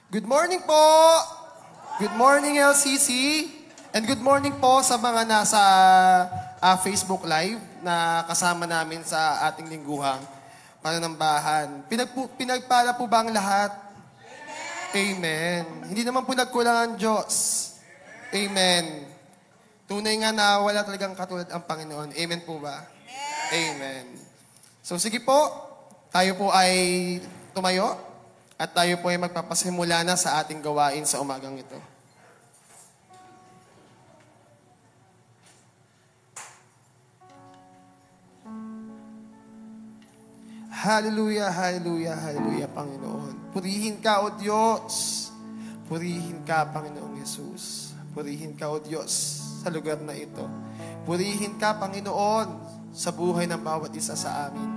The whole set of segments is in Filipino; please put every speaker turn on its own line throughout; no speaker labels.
Good morning po! Good morning, LCC! And good morning po sa mga nasa Facebook Live na kasama namin sa ating lingguhang pananambahan. Pinagpala po ba ang lahat? Amen. Hindi naman po nagkulang ang Diyos. Amen. Tunay nga na wala talagang katulad ang Panginoon. Amen po ba? Amen. So sige po, tayo po ay tumayo at tayo po ay magpapasimula na sa ating gawain sa umagang ito. Hallelujah, hallelujah, hallelujah, Panginoon. Purihin ka, O Diyos. Purihin ka, Panginoong Yesus. Purihin ka, O Diyos, sa lugar na ito. Purihin ka, Panginoon, sa buhay ng bawat isa sa amin.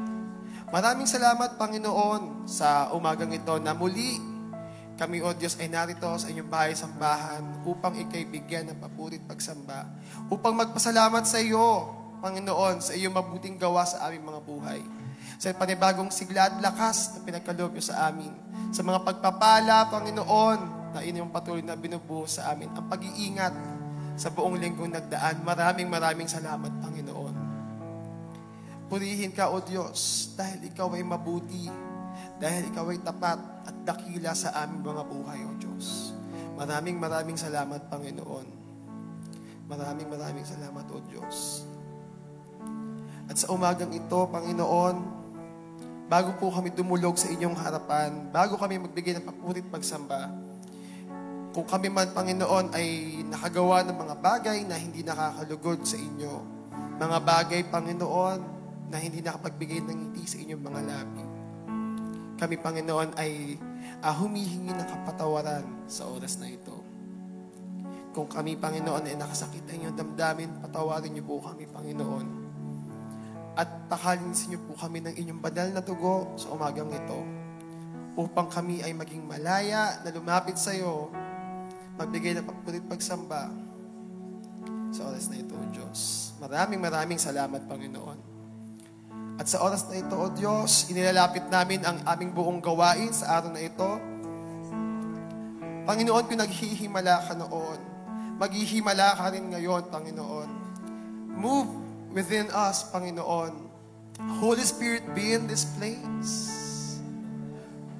Maraming salamat, Panginoon, sa umagang ito na muli kami, O Diyos, ay narito sa inyong bahay-sambahan upang ikay bigyan ng papuri at pagsamba. Upang magpasalamat sa iyo, Panginoon, sa iyong mabuting gawa sa aming mga buhay. Sa panibagong sigla at lakas na pinagkaloob niyo sa amin. Sa mga pagpapala, Panginoon, na inyong patuloy na binubuhos sa amin. Ang pag-iingat sa buong linggong nagdaan. Maraming salamat, Panginoon. Purihin ka, O Diyos, dahil ikaw ay mabuti. Dahil ikaw ay tapat at dakila sa aming mga buhay, O Diyos. Maraming salamat, Panginoon. Maraming salamat, O Diyos. At sa umagang ito, Panginoon, bago po kami dumulog sa inyong harapan, bago kami magbigay ng papuri at pagsamba, kung kami man, Panginoon, ay nakagawa ng mga bagay na hindi nakakalugod sa inyo, mga bagay, Panginoon, na hindi nakapagbigay ng ngiti sa inyong mga labi, kami, Panginoon, ay humihingi ng kapatawaran sa oras na ito. Kung kami, Panginoon, ay nakasakit ang inyong damdamin, patawarin niyo po kami, Panginoon. At pakalinisin niyo po kami ng inyong banal na dugo sa umagang ito upang kami ay maging malaya na lumapit sa iyo, magbigay ng papuri at pagsamba sa oras na ito, O Diyos. Maraming salamat, Panginoon. At sa oras na ito, O Diyos, inilalapit namin ang aming buong gawain sa araw na ito. Panginoon, kung naghihimala ka noon, maghihimala ka rin ngayon, Panginoon. Move within us, Panginoon. Holy Spirit, be in this place.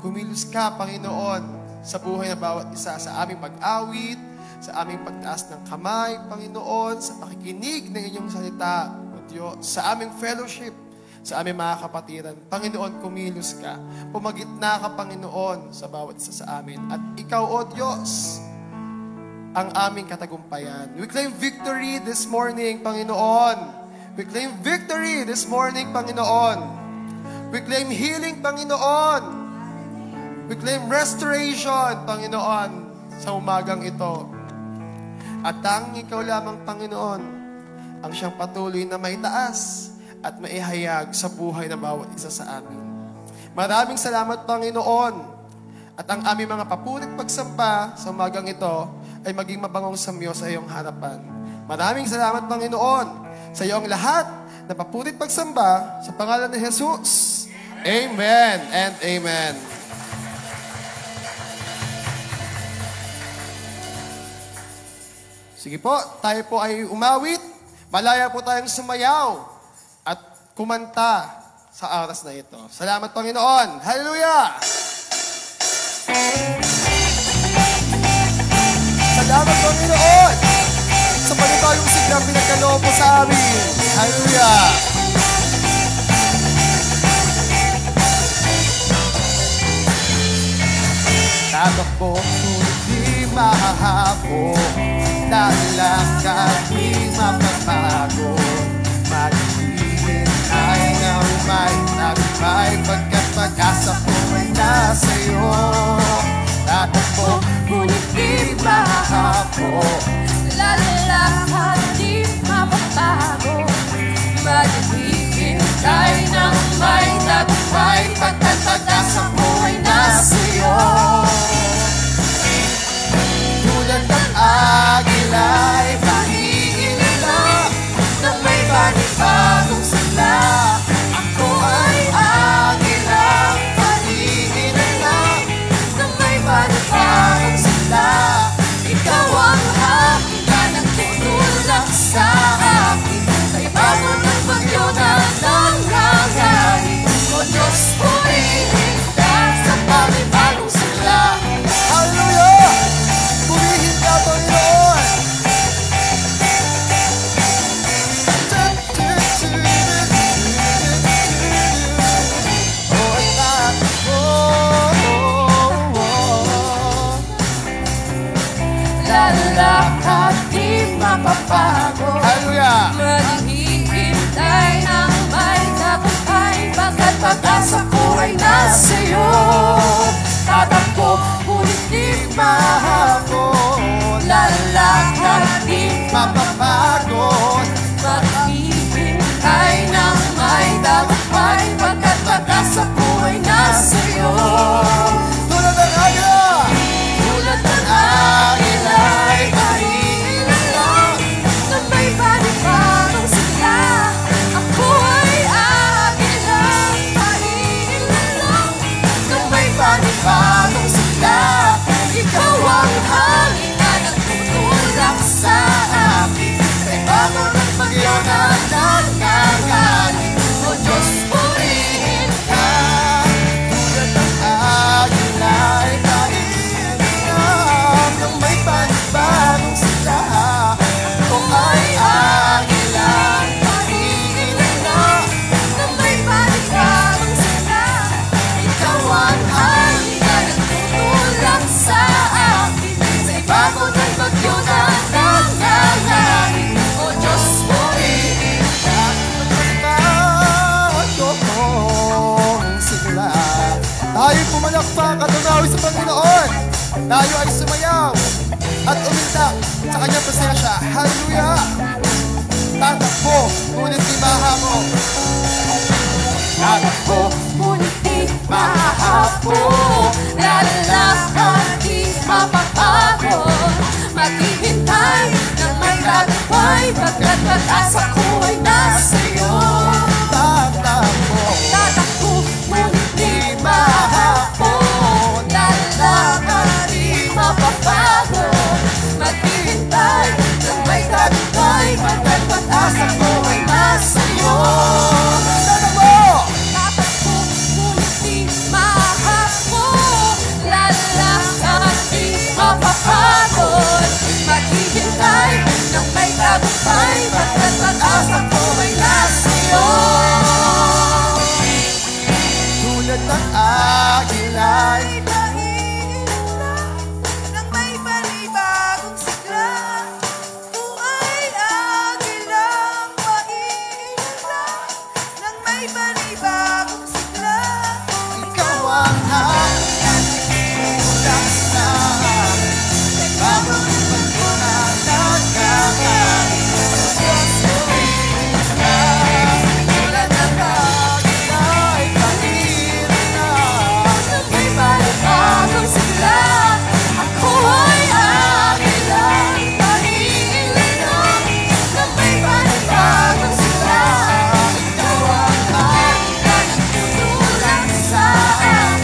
Kumilos ka, Panginoon, sa buhay ng bawat isa, sa aming pag-awit, sa aming pagtaas ng kamay, Panginoon, sa pakikinig ng inyong salita, O Diyos, sa aming fellowship, sa aming mga kapatiran. Panginoon, kumilos ka. Pumagitna ka, Panginoon, sa bawat isa sa amin. At ikaw, O Diyos, ang aming katagumpayan. We claim victory this morning, Panginoon. We claim victory this morning, Panginoon. We claim healing, Panginoon. We claim restoration, Panginoon, sa umagang ito. At tanging ikaw lamang, Panginoon, ang siyang patuloy na maitaas at maihayag sa buhay ng bawat isa sa amin. Maraming salamat, Panginoon. At ang aming mga papuri at pagsamba sa umagang ito ay maging mabangong samyo sa iyong harapan. Maraming salamat, Panginoon, sa iyong lahat na papuri at pagsamba sa pangalan ni Jesus. Amen and amen. Sige po, tayo po ay umawit. Malaya po tayong sumayaw at kumanta sa oras na ito. Salamat, Panginoon. Hallelujah! Salamat, Panginoon, sa panibagong siglang pinagkaloob mo sa amin. Hallelujah! Tatakbo, ngunit di mahahabo, lalakad di mapapago, maghihintay ng may tagumpay, pagkat pag-asa ko ay nasa iyo. Tatakbo, ngunit di mahahabo,
lalakad di mapapago, maghihintay ng may tagumpay, pagkat pag-asa ko ay nasa iyo.
Tulad ng agila'y
Pag-iinila ng may panibagong sila, ako ay agilang pag-iinila ng may panibagong sa akin. Sa ibabaw ng bagyo na nangyayari, O Diyos, purihin ka sa panibagong sigla.
Hallelujah! Purihin ka, Panginoon!
Lalakad di mapapagod,
Hallelujah!
maghihintay ng may tagumpay, pagkat pag-asa ko ay nasa iyo. Tatakbo, ngunit di mahapon. Lalakad di
Mapapagod!
maghihintay ng may tagumpay, pagkat pag-asa ko ay nasa iyo.
Tulad ng agila!
Tulad ng agila ay maiilalang, na may panibagong sigla. Ako ay agilang maiilalang, na may panibagong sigla. Ikaw ang hangin na nagtutulak sa akin, sa ibabaw ng bagyo na nangyayari. O Diyos, purihin ka.
Tulad ng agila ay naiinom ng may panibagong sila.
Ako ay agilang maiilalang, na may panibagong sigla. Ikaw ang hangin na nagtutulak sa akin, sa ibabaw ng bagyo na nangyayari. O Diyos, purihin ka.
Bagong sigla. Tayo'y pumalakpak at umawi sa Panginoon. Tayo ay sumayaw at uminta sa kanyang presensya. Hallelujah! Tatakbo, ngunit di mahamon.
Tatakbo, ngunit di mahapon. Lalakad, di mapapagod. Maghihintay ng may tagumpay, pagkat pag-asa ko ay nasa iyo.
Tatakbo,
Tatakbo, ngunit di mahapon. Lalakad, di mapapagod. Maghihintay ng may tagumpay, pagkat pag-asa ko ay nasa iyo.
tatakbo!
Tatakbo, ngunit di mahapon. Lalakad, di mapapagod. Maghihintay ng may tagumpay, pagkat pag-asa ko ay nasa iyo.
Tulad ng agila ay
Nang may panibagong sigla, ako ay agilang maiilalang. Nang may panibagong sigla,
ikaw ang hangin na nagtutulak sa akin. Sa ibabaw ng bagyo na nangyayari. O Diyos, purihin ka.
tulad ng
Agila ay naiinom
nang may panibagong sigla. Ako ay agilang maiilalang. Nang may panibagong sigla, ikaw ang hangin na nagtutulak sa akin.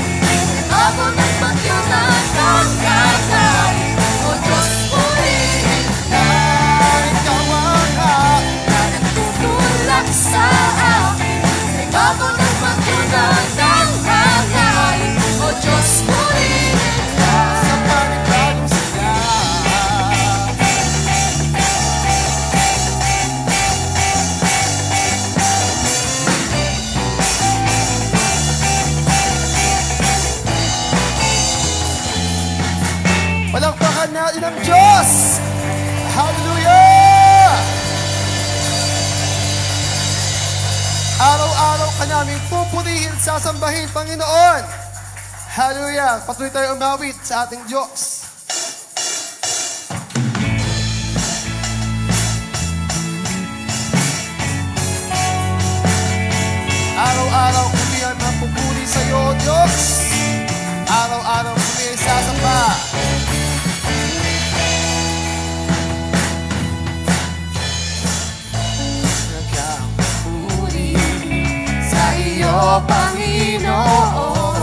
Ako ng bagyo na nangyayari. O Diyos, purihin ka.
ikaw ang hangin
Na nagtutulak sa akin, sa ibabaw ng bagyo na nangyayari. O Diyos, purihin ka.
sa panibagong sigla. Palakpakan natin ang Diyos! Hallelujah! Araw-araw ka namin pupurihin, sasambahin, Panginoon. Hallelujah! Patuloy tayo umawit sa ating Diyos. Araw-araw kami ang mapupuri sa iyo, O Diyos. Araw-araw kami ay sasamba.
Puri sa iyo, Panginoon.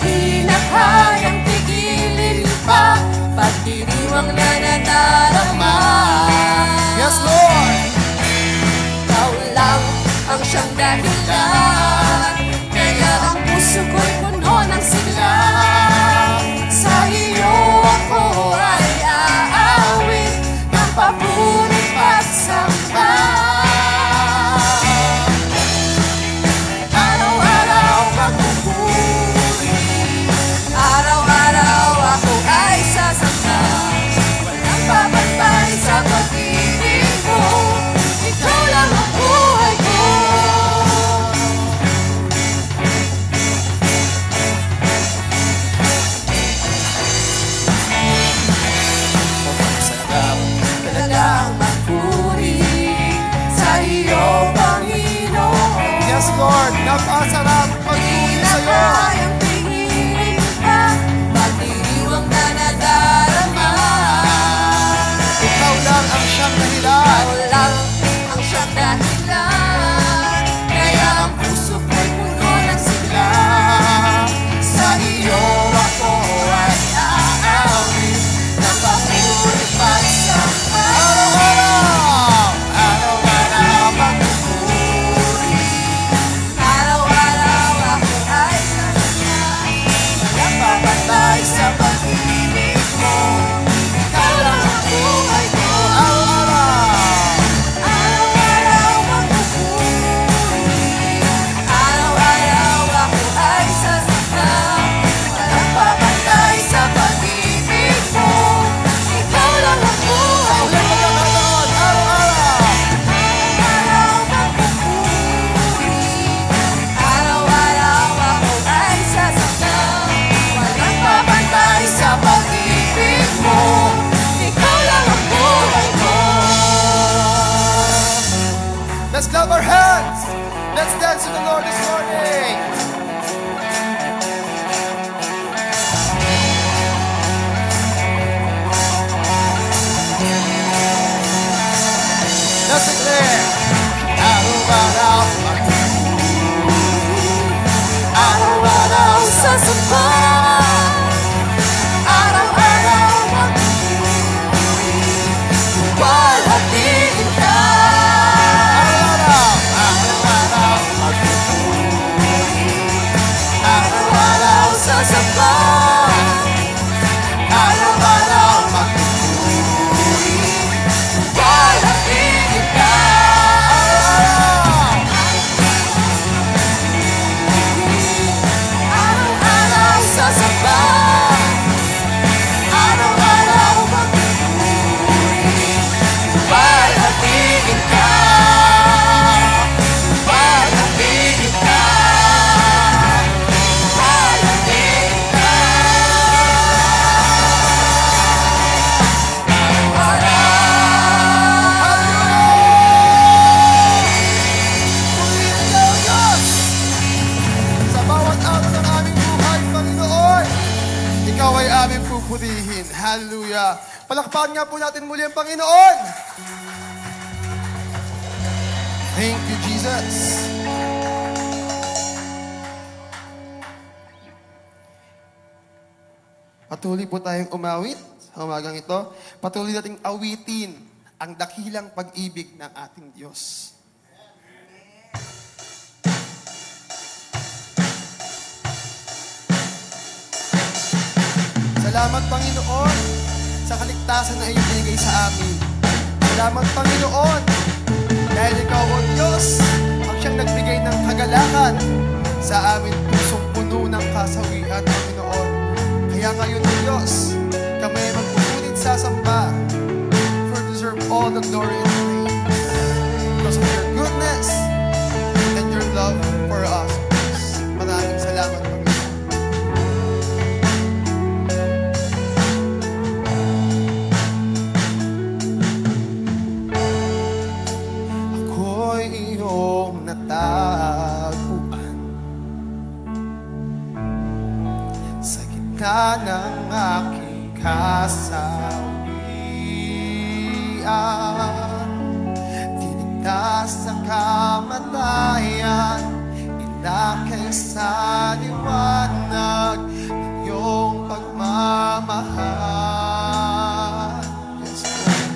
Di na kayang pigilin pa, pagdiriwang na nadarama.
Yes, Lord!
Ikaw lang ang siyang dahilan, kaya ang puso ko'y puno ng sigla. Sa iyo ako ay aawit ng pabuning pagsamba. Araw-araw magpupuri, araw-araw ako ay sasamba. Walang babantay sa pag-ibig mo, ikaw lang ang buhay ko. Sarap talagang magpuri sa iyo, Panginoon.
Yes, Lord! Napakasarap magpuri sa iyo!
Kayang tingin pa, pag-iwang na nadarama.
Ikaw lang ang siyang dahilan.
Ikaw lang ang siyang dahilan, kaya ang puso ko'y puno ng sigla. Sa iyo ako ay aawit ng pabuning pagsamba.
Araw-araw magpupuri.
Araw-araw ako ay sasamba. Walang babantay sa pag-ibig mo, ikaw lang ang buhay ko. Araw-araw magpupuri, araw-araw ako ay sasamba. Walang babantay sa pag-ibig mo, ikaw lang ang buhay ko. Araw-araw magpupuri, araw-araw ako ay sasamba. Walang babantay sa pag-ibig mo, ikaw lang ang buhay ko.
Let's clap our hands! Let's dance to the Lord this morning! Let's declare! Araw-araw
Araw-araw sasamba, araw-araw magpupuri, luwalhatiin ka.
Araw-araw
Araw-araw sasamba, araw-araw magpupuri, luwalhatiin ka. Araw-araw sasamba, araw-araw magpupuri, luwalhatiin ka. Luwalhatiin ka. Luwalhatiin ka.
Purihin ka, O Diyos! Sa bawat araw ng aming buhay, Panginoon, Ikaw ay aming pupurihin. Hallelujah! Palakpakan nga po natin muli ang Panginoon! Thank you, Jesus! Patuloy po tayong umawit sa umagang ito. Patuloy nating awitin ang dakilang pag-ibig ng ating Diyos. Salamat, Panginoon, sa kaligtasan na iyong binigay sa amin. Salamat, Panginoon, dahil Ikaw, O Diyos, ang siyang nagbigay ng kagalakan sa amin pusong puno ng kasawian, Panginoon. Kaya ngayon, O Diyos, kami magpupunit sa samba, for you deserve all the glory and praise. Because of your goodness and your love for us. Maraming salamat, Panginoon. Ako'y iyong natagpuan sa gitna ng aking kasawian. Tinigtas sa kamatayan, inakay sa liwanag ng iyong pagmamahal. Yes, Lord.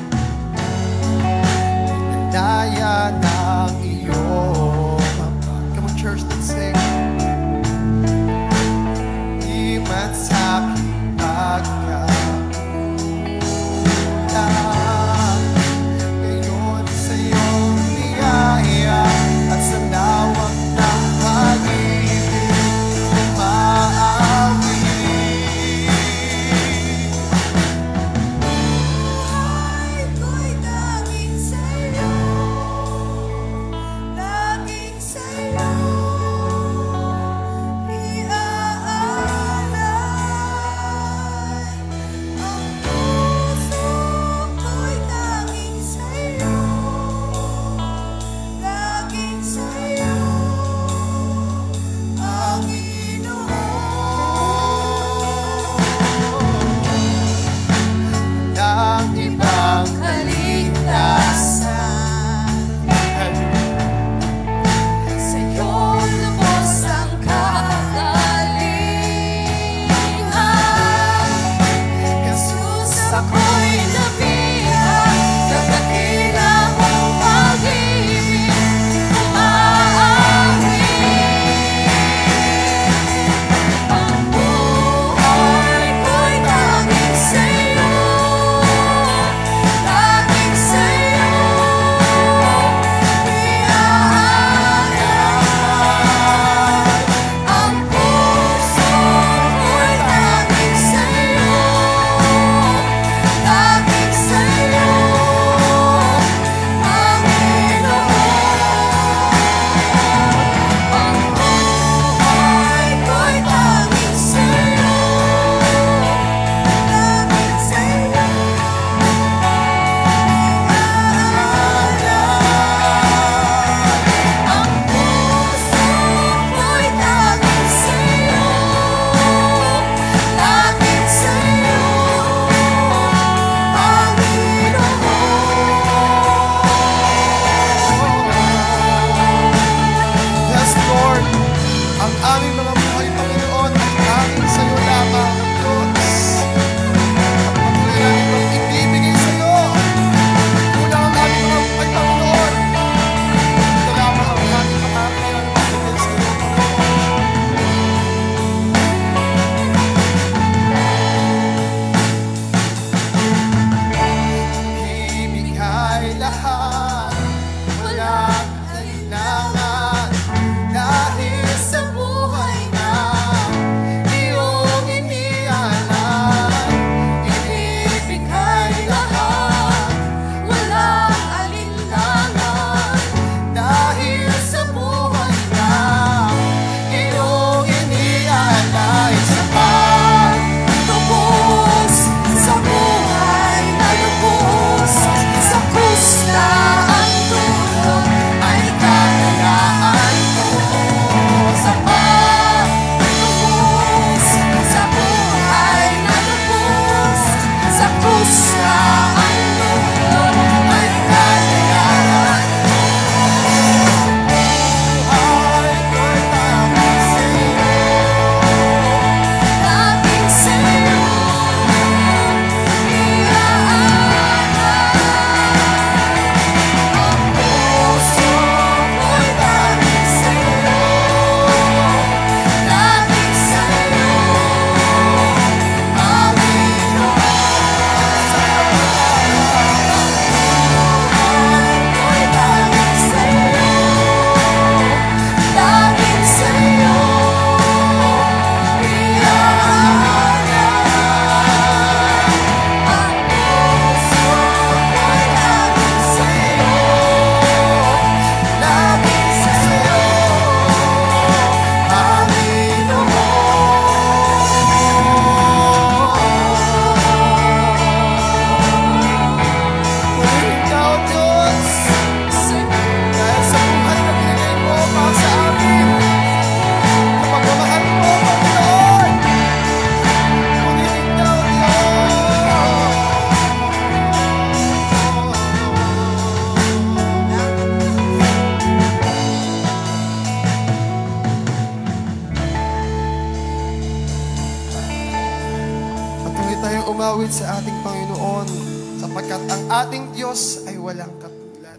katulad sa ating Panginoon, sapagkat ang ating Diyos ay walang katulad.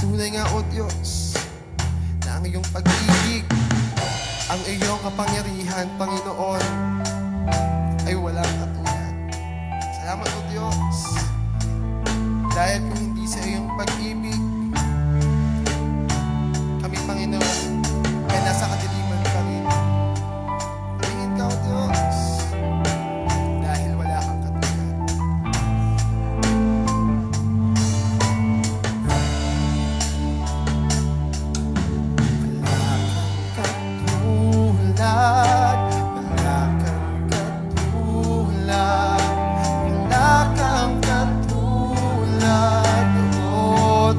Tunay nga, O Diyos, na ang iyong pag-ibig, ang iyong kapangyarihan, Panginoon, ay walang katulad. Salamat, O Diyos, dahil kung hindi sa iyong pag-ibig, kami, Panginoon, ay nasa kadiliman pa rin. Purihin ka, O Diyos, dahil wala kang katulad. Wala kang katulad, wala kang katulad, wala kang katulad, O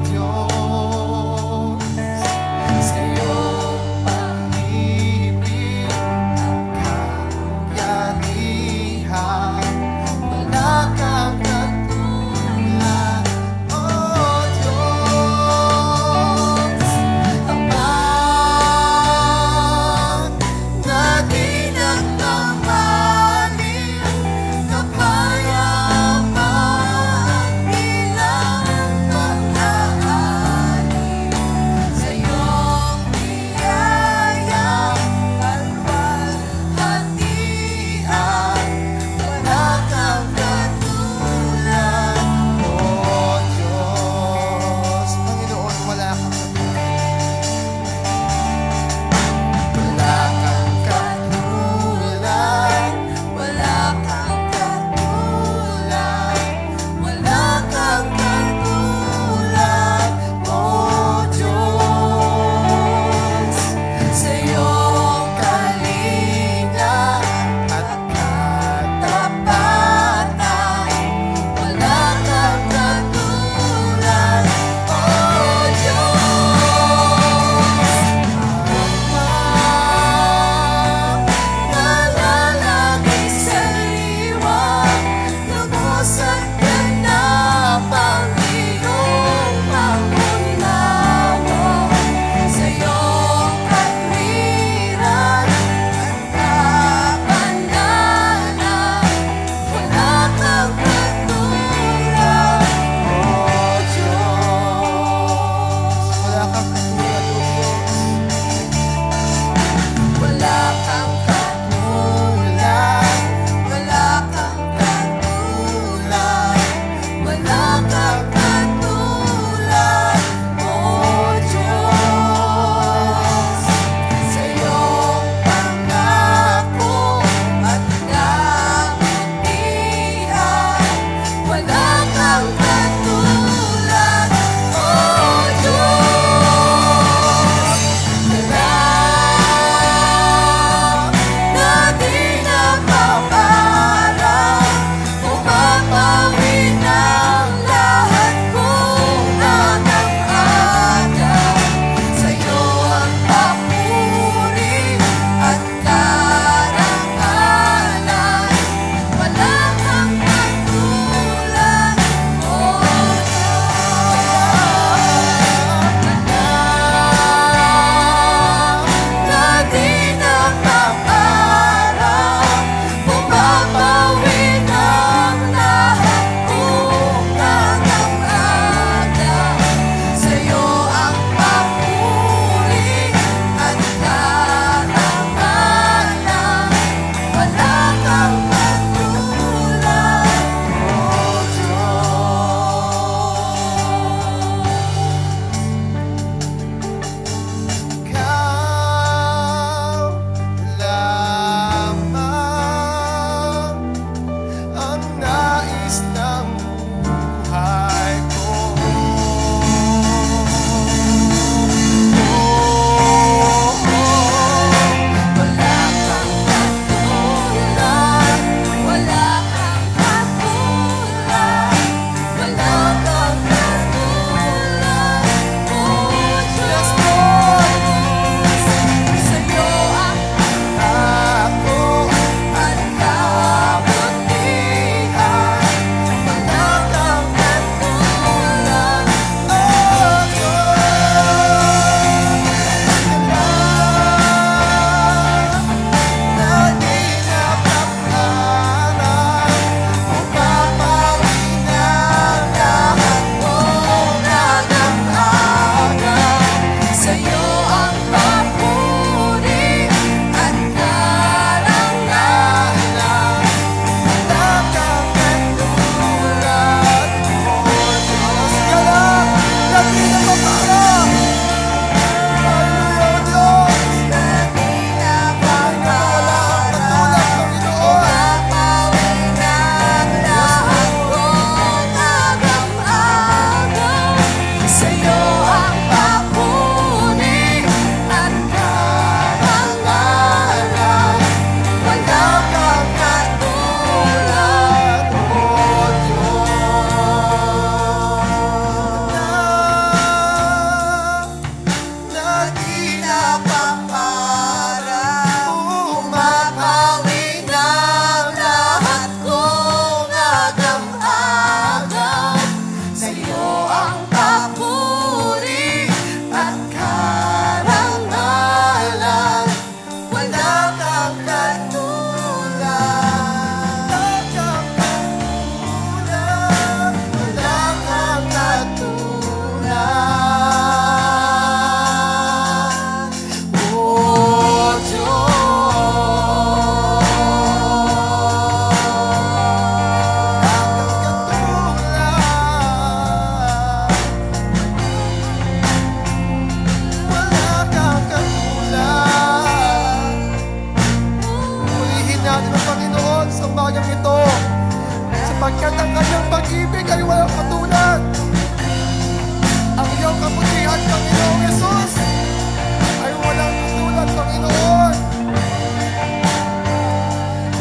sapagkat ang kanyang pag-ibig ay walang katulad. Ang iyong kabutihan, Panginoong Jesus, ay walang katulad, Panginoon.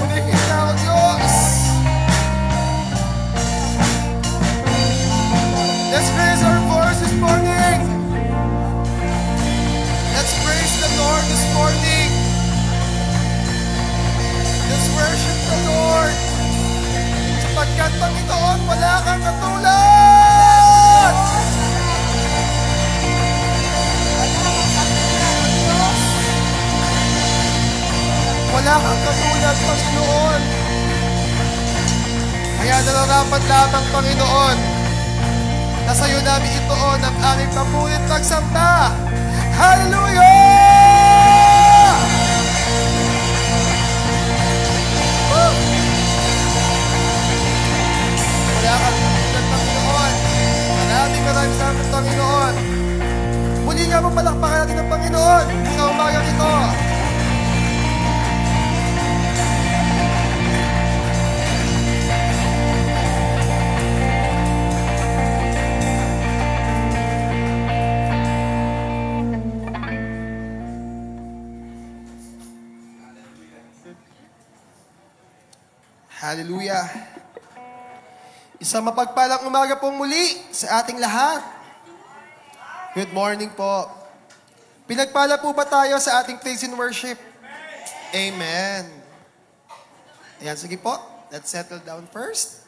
Purihin ka, O Diyos. Let's raise our voice this morning. Let's praise the Lord this morning. Let's worship the Lord. Sapagkat, Panginoon, wala kang katulad. Wala kang katulad, Panginoon. Kaya nararapat lamang, Panginoon, na sa'yo namin itoon ang aming papulit pagsamba. Hallelujah! Wala kang katulad, Panginoon. Maraming salamat, Panginoon. Muli nga mo palakpakan natin ang Panginoon sa umagang ito. Hallelujah. Isang mapagpalang umaga pong muli sa ating lahat. Good morning po. Pinagpala po ba tayo sa ating praise and worship? Amen. Ayan, sige po. Let's settle down first.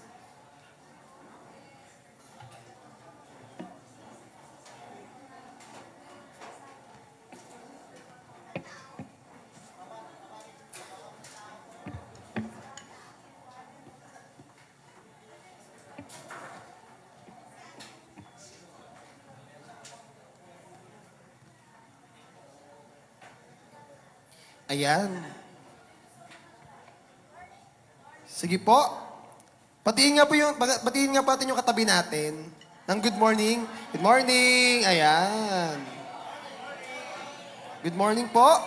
Ayan. Sige po. Patiin nga po natin yung katabi natin ng good morning. Good morning. Ayan. Good morning po.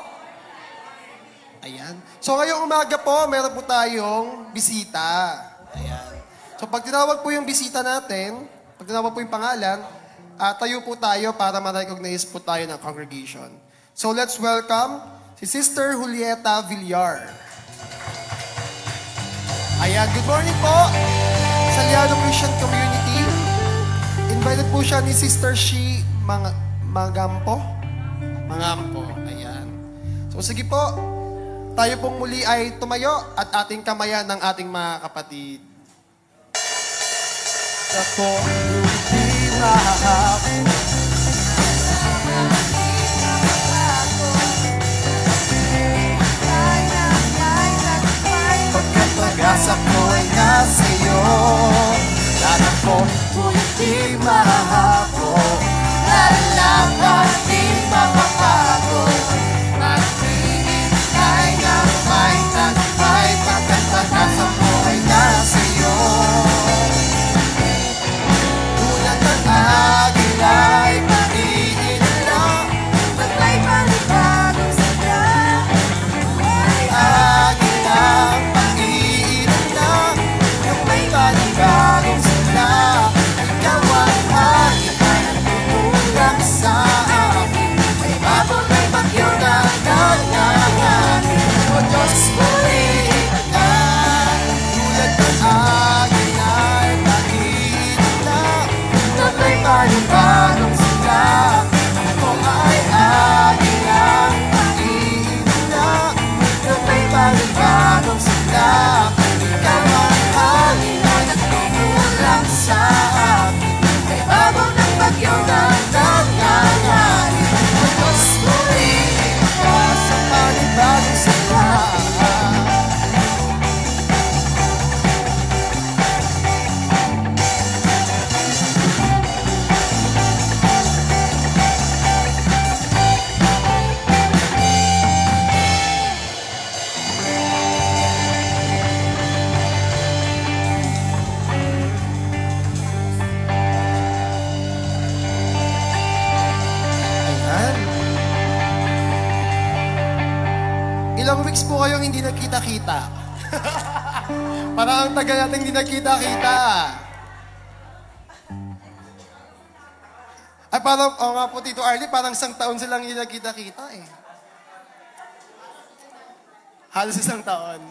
Ayan. So ngayong umaga po, meron po tayong bisita. Ayan. So pag tinawag po yung bisita natin, pag tinawag po yung pangalan, tayo po tayo para ma-recognize po tayo ng congregation. So let's welcome si Sister Julieta Villar. Ayan, good morning po sa Liano Christian Community. Invited po siya ni Sister Shi Magampo. Ayan. So sige po, tayo pong muli ay tumayo at ating kamayan ng ating mga kapatid. Ako hindi mahapon. Pag-asa ko ay nasa'yo. Lahat ko hindi mahako. Lalaban di mapapago. Maghihintay na may tagbay. Pag-asa ko ay nasa'yo. Tulad ng agilay, parihin lang. Magbay panibagong sadya. Agilang panibagong simula. Ikaw ang hangin na nagtutulak sa akin. May babong ng bagyo na nangyayari. O Diyos, purihin ka. Tulad ng agin ay pag-iinit na may panibagong simula. Ako ay agin ang pag-iinit na may panibagong simula. Ikaw ang hangin na nagtutulak sa akin. May babaw ng bagyo na nangyayari. O Diyos, purihin ka sa panibagong simula. Ilang weeks po kayong hindi nagkita-kita. Parang ang tagal natin hindi nagkita-kita. Ay, parang, nga po, Tito Arlie, parang isang taon silang hindi nagkita-kita eh. Halos isang taon.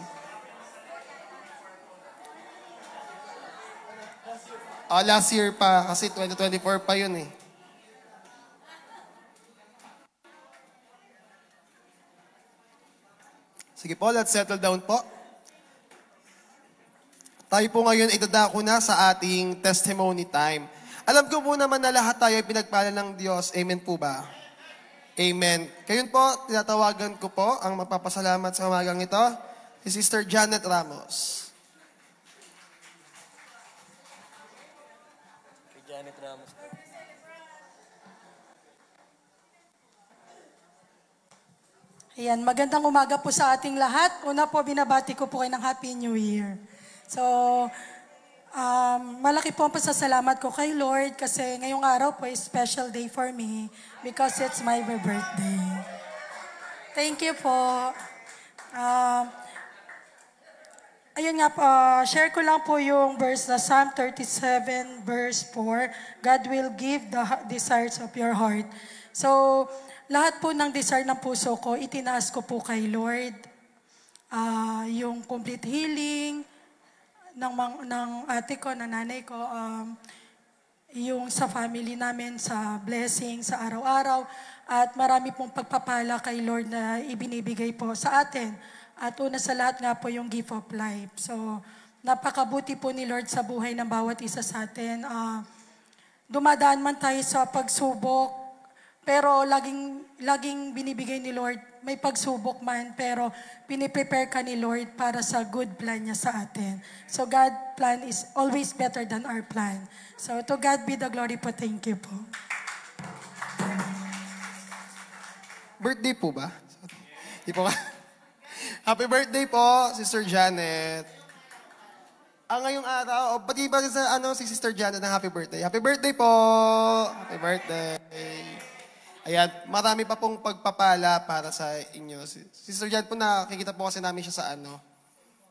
Last year pa, kasi 2024 pa yun eh. Sige po, let's settle down po. Tayo po ngayon ay dadako na sa ating testimony time. Alam ko po naman na lahat tayo ay pinagpala ng Diyos. Amen po ba? Amen. Kayon po, tinatawagan ko po ang magpapasalamat sa umagang ito, si Sister Janet Ramos.
Kay Janet Ramos.
Ayan, magandang umaga po sa ating lahat. Una po, binabati ko po kayo ng Happy New Year. So, malaki po ang pasasalamat ko kay Lord kasi ngayong araw po is special day for me because it's my birthday. Thank you po. Ayun nga po, share ko lang po yung verse na Psalm 37 verse 4. God will give the desires of your heart. So, lahat po ng desire ng puso ko, itinaas ko po kay Lord. Yung complete healing ng ate ko, ng nanay ko, yung sa family namin, sa blessing, sa araw-araw, at marami pong pagpapala kay Lord na ibinibigay po sa atin. At una sa lahat nga po yung gift of life. So, napakabuti po ni Lord sa buhay ng bawat isa sa atin. Dumadaan man tayo sa pagsubok, pero laging binibigay ni Lord, may pagsubok man, pero piniprepare ka ni Lord para sa good plan niya sa atin. So God's plan is always better than our plan. So to God be the glory po. Thank you po.
Birthday po ba? Di po ba? Happy birthday po, Sister Janet. Ngayong araw, pati ba sa si Sister Janet ng happy birthday? Happy birthday po! Happy birthday! Ayan, marami pa pong pagpapala para sa inyo. Sister Janet po, nakikita po kasi namin siya sa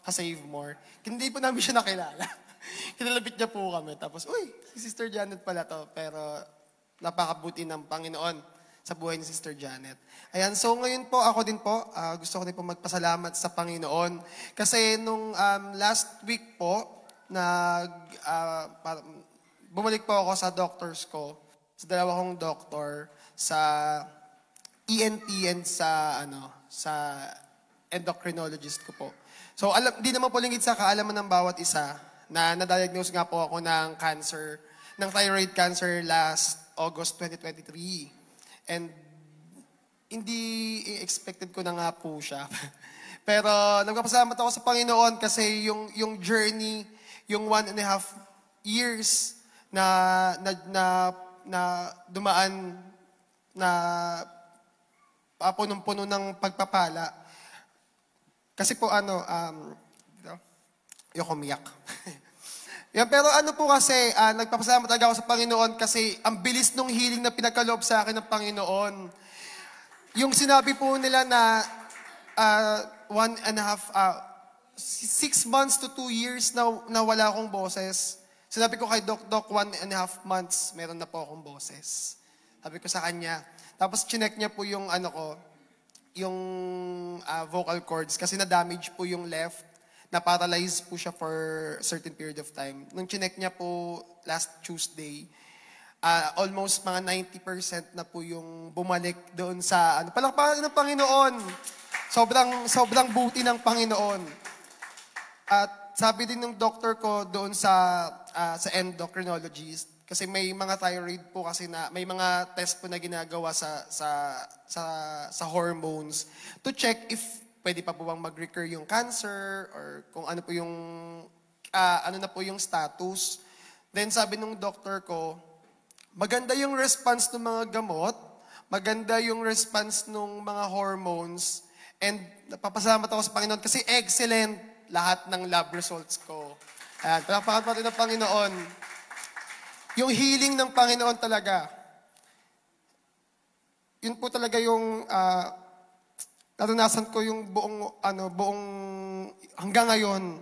sa Save More. Hindi po namin siya nakilala. Kinalapit niya po kami. Tapos, uy, si Sister Janet pala to. Pero napakabuti ng Panginoon sa buhay ni Sister Janet. Ayan, so ngayon po, ako din po, gusto ko din po magpasalamat sa Panginoon. Kasi nung last week po, bumalik po ako sa doctors ko, sa dalawa kong doktor, sa ENT and sa endocrinologist ko po. So, di naman po lingid sa kaalaman ng bawat isa na na-diagnose nga po ako ng cancer, ng thyroid cancer last August 2023. And hindi expected ko na nga po siya. Pero nagpapasalamat ako sa Panginoon kasi yung journey, yung 1.5 years na dumaan na punong-puno ng pagpapala. Kasi po yung kumiyak. Yan, pero po kasi, nagpapasalamat talaga ako sa Panginoon kasi ang bilis nung healing na pinagkaloob sa akin ng Panginoon. Yung sinabi po nila na 6 months to 2 years na wala akong boses. Sinabi ko kay Doc, 1.5 months, meron na po akong boses. Sabi ko sa kanya. Tapos chinek niya po yung yung vocal cords kasi na-damage po yung left, na-paralyze po siya for a certain period of time. Nung chinek niya po last Tuesday, almost mga 90% na po yung bumalik doon sa palakpakan ng Panginoon. Sobrang buti ng Panginoon. At sabi din ng doctor ko doon sa endocrinologist, kasi may mga thyroid po kasi may mga test po na ginagawa sa hormones to check if pwede pa po bang mag-recur yung cancer or kung ano po yung na po yung status. Then sabi ng doctor ko, maganda yung response ng mga gamot, maganda yung response ng mga hormones, and napapasalamat ako sa Panginoon kasi excellent lahat ng lab results ko. Ayan, palapakan po natin ng Panginoon. Yung healing ng Panginoon talaga, yun po talaga yung naranasan ko yung buong hanggang ngayon,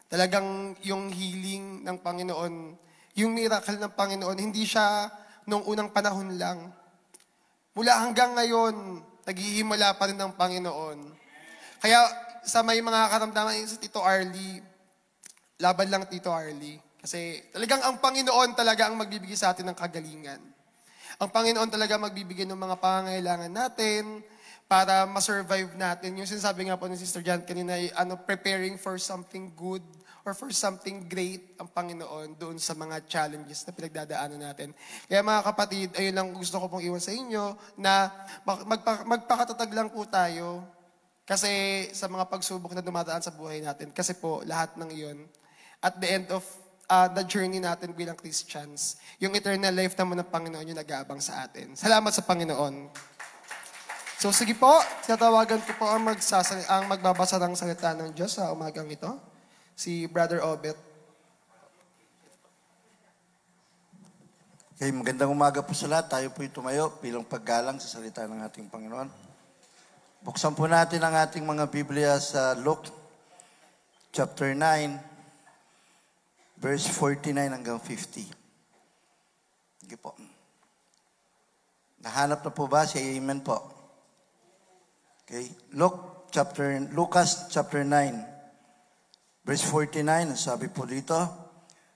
Talagang yung healing ng Panginoon, yung miracle ng Panginoon, hindi siya nung unang panahon lang. Mula hanggang ngayon, naghihimala pa rin ng Panginoon. Kaya sa may mga karamdaman sa Tito Arlie, laban lang Tito Arlie. Kasi talagang ang Panginoon talaga ang magbibigay sa atin ng kagalingan. Ang Panginoon talaga magbibigay ng mga pangangailangan natin para ma-survive natin. Yung sinasabi nga po ni Sister Jan kanina, preparing for something good or for something great ang Panginoon doon sa mga challenges na pinagdadaanan natin. Kaya mga kapatid, ayun lang gusto ko pong iwan sa inyo na magpakatatag lang po tayo kasi sa mga pagsubok na dumadaan sa buhay natin. Kasi po, lahat ng iyon, at the end of the journey natin bilang Christians, yung eternal life naman ng Panginoon yung nag-aabang sa atin. Salamat sa Panginoon. So sige po, tatawagan ko po ang magbabasa ng salita ng Diyos sa umagang ito, si Brother Obet.
Okay, magandang umaga po sa lahat. Tayo po'y tumayo bilang paggalang sa salita ng ating Panginoon. Buksan po natin ang ating mga Biblia sa Luke chapter 9, verse 49 hanggang 50. Sige po. Nahanap na po ba? Say amen po. Okay. Lucas chapter 9, verse 49, sabi po dito,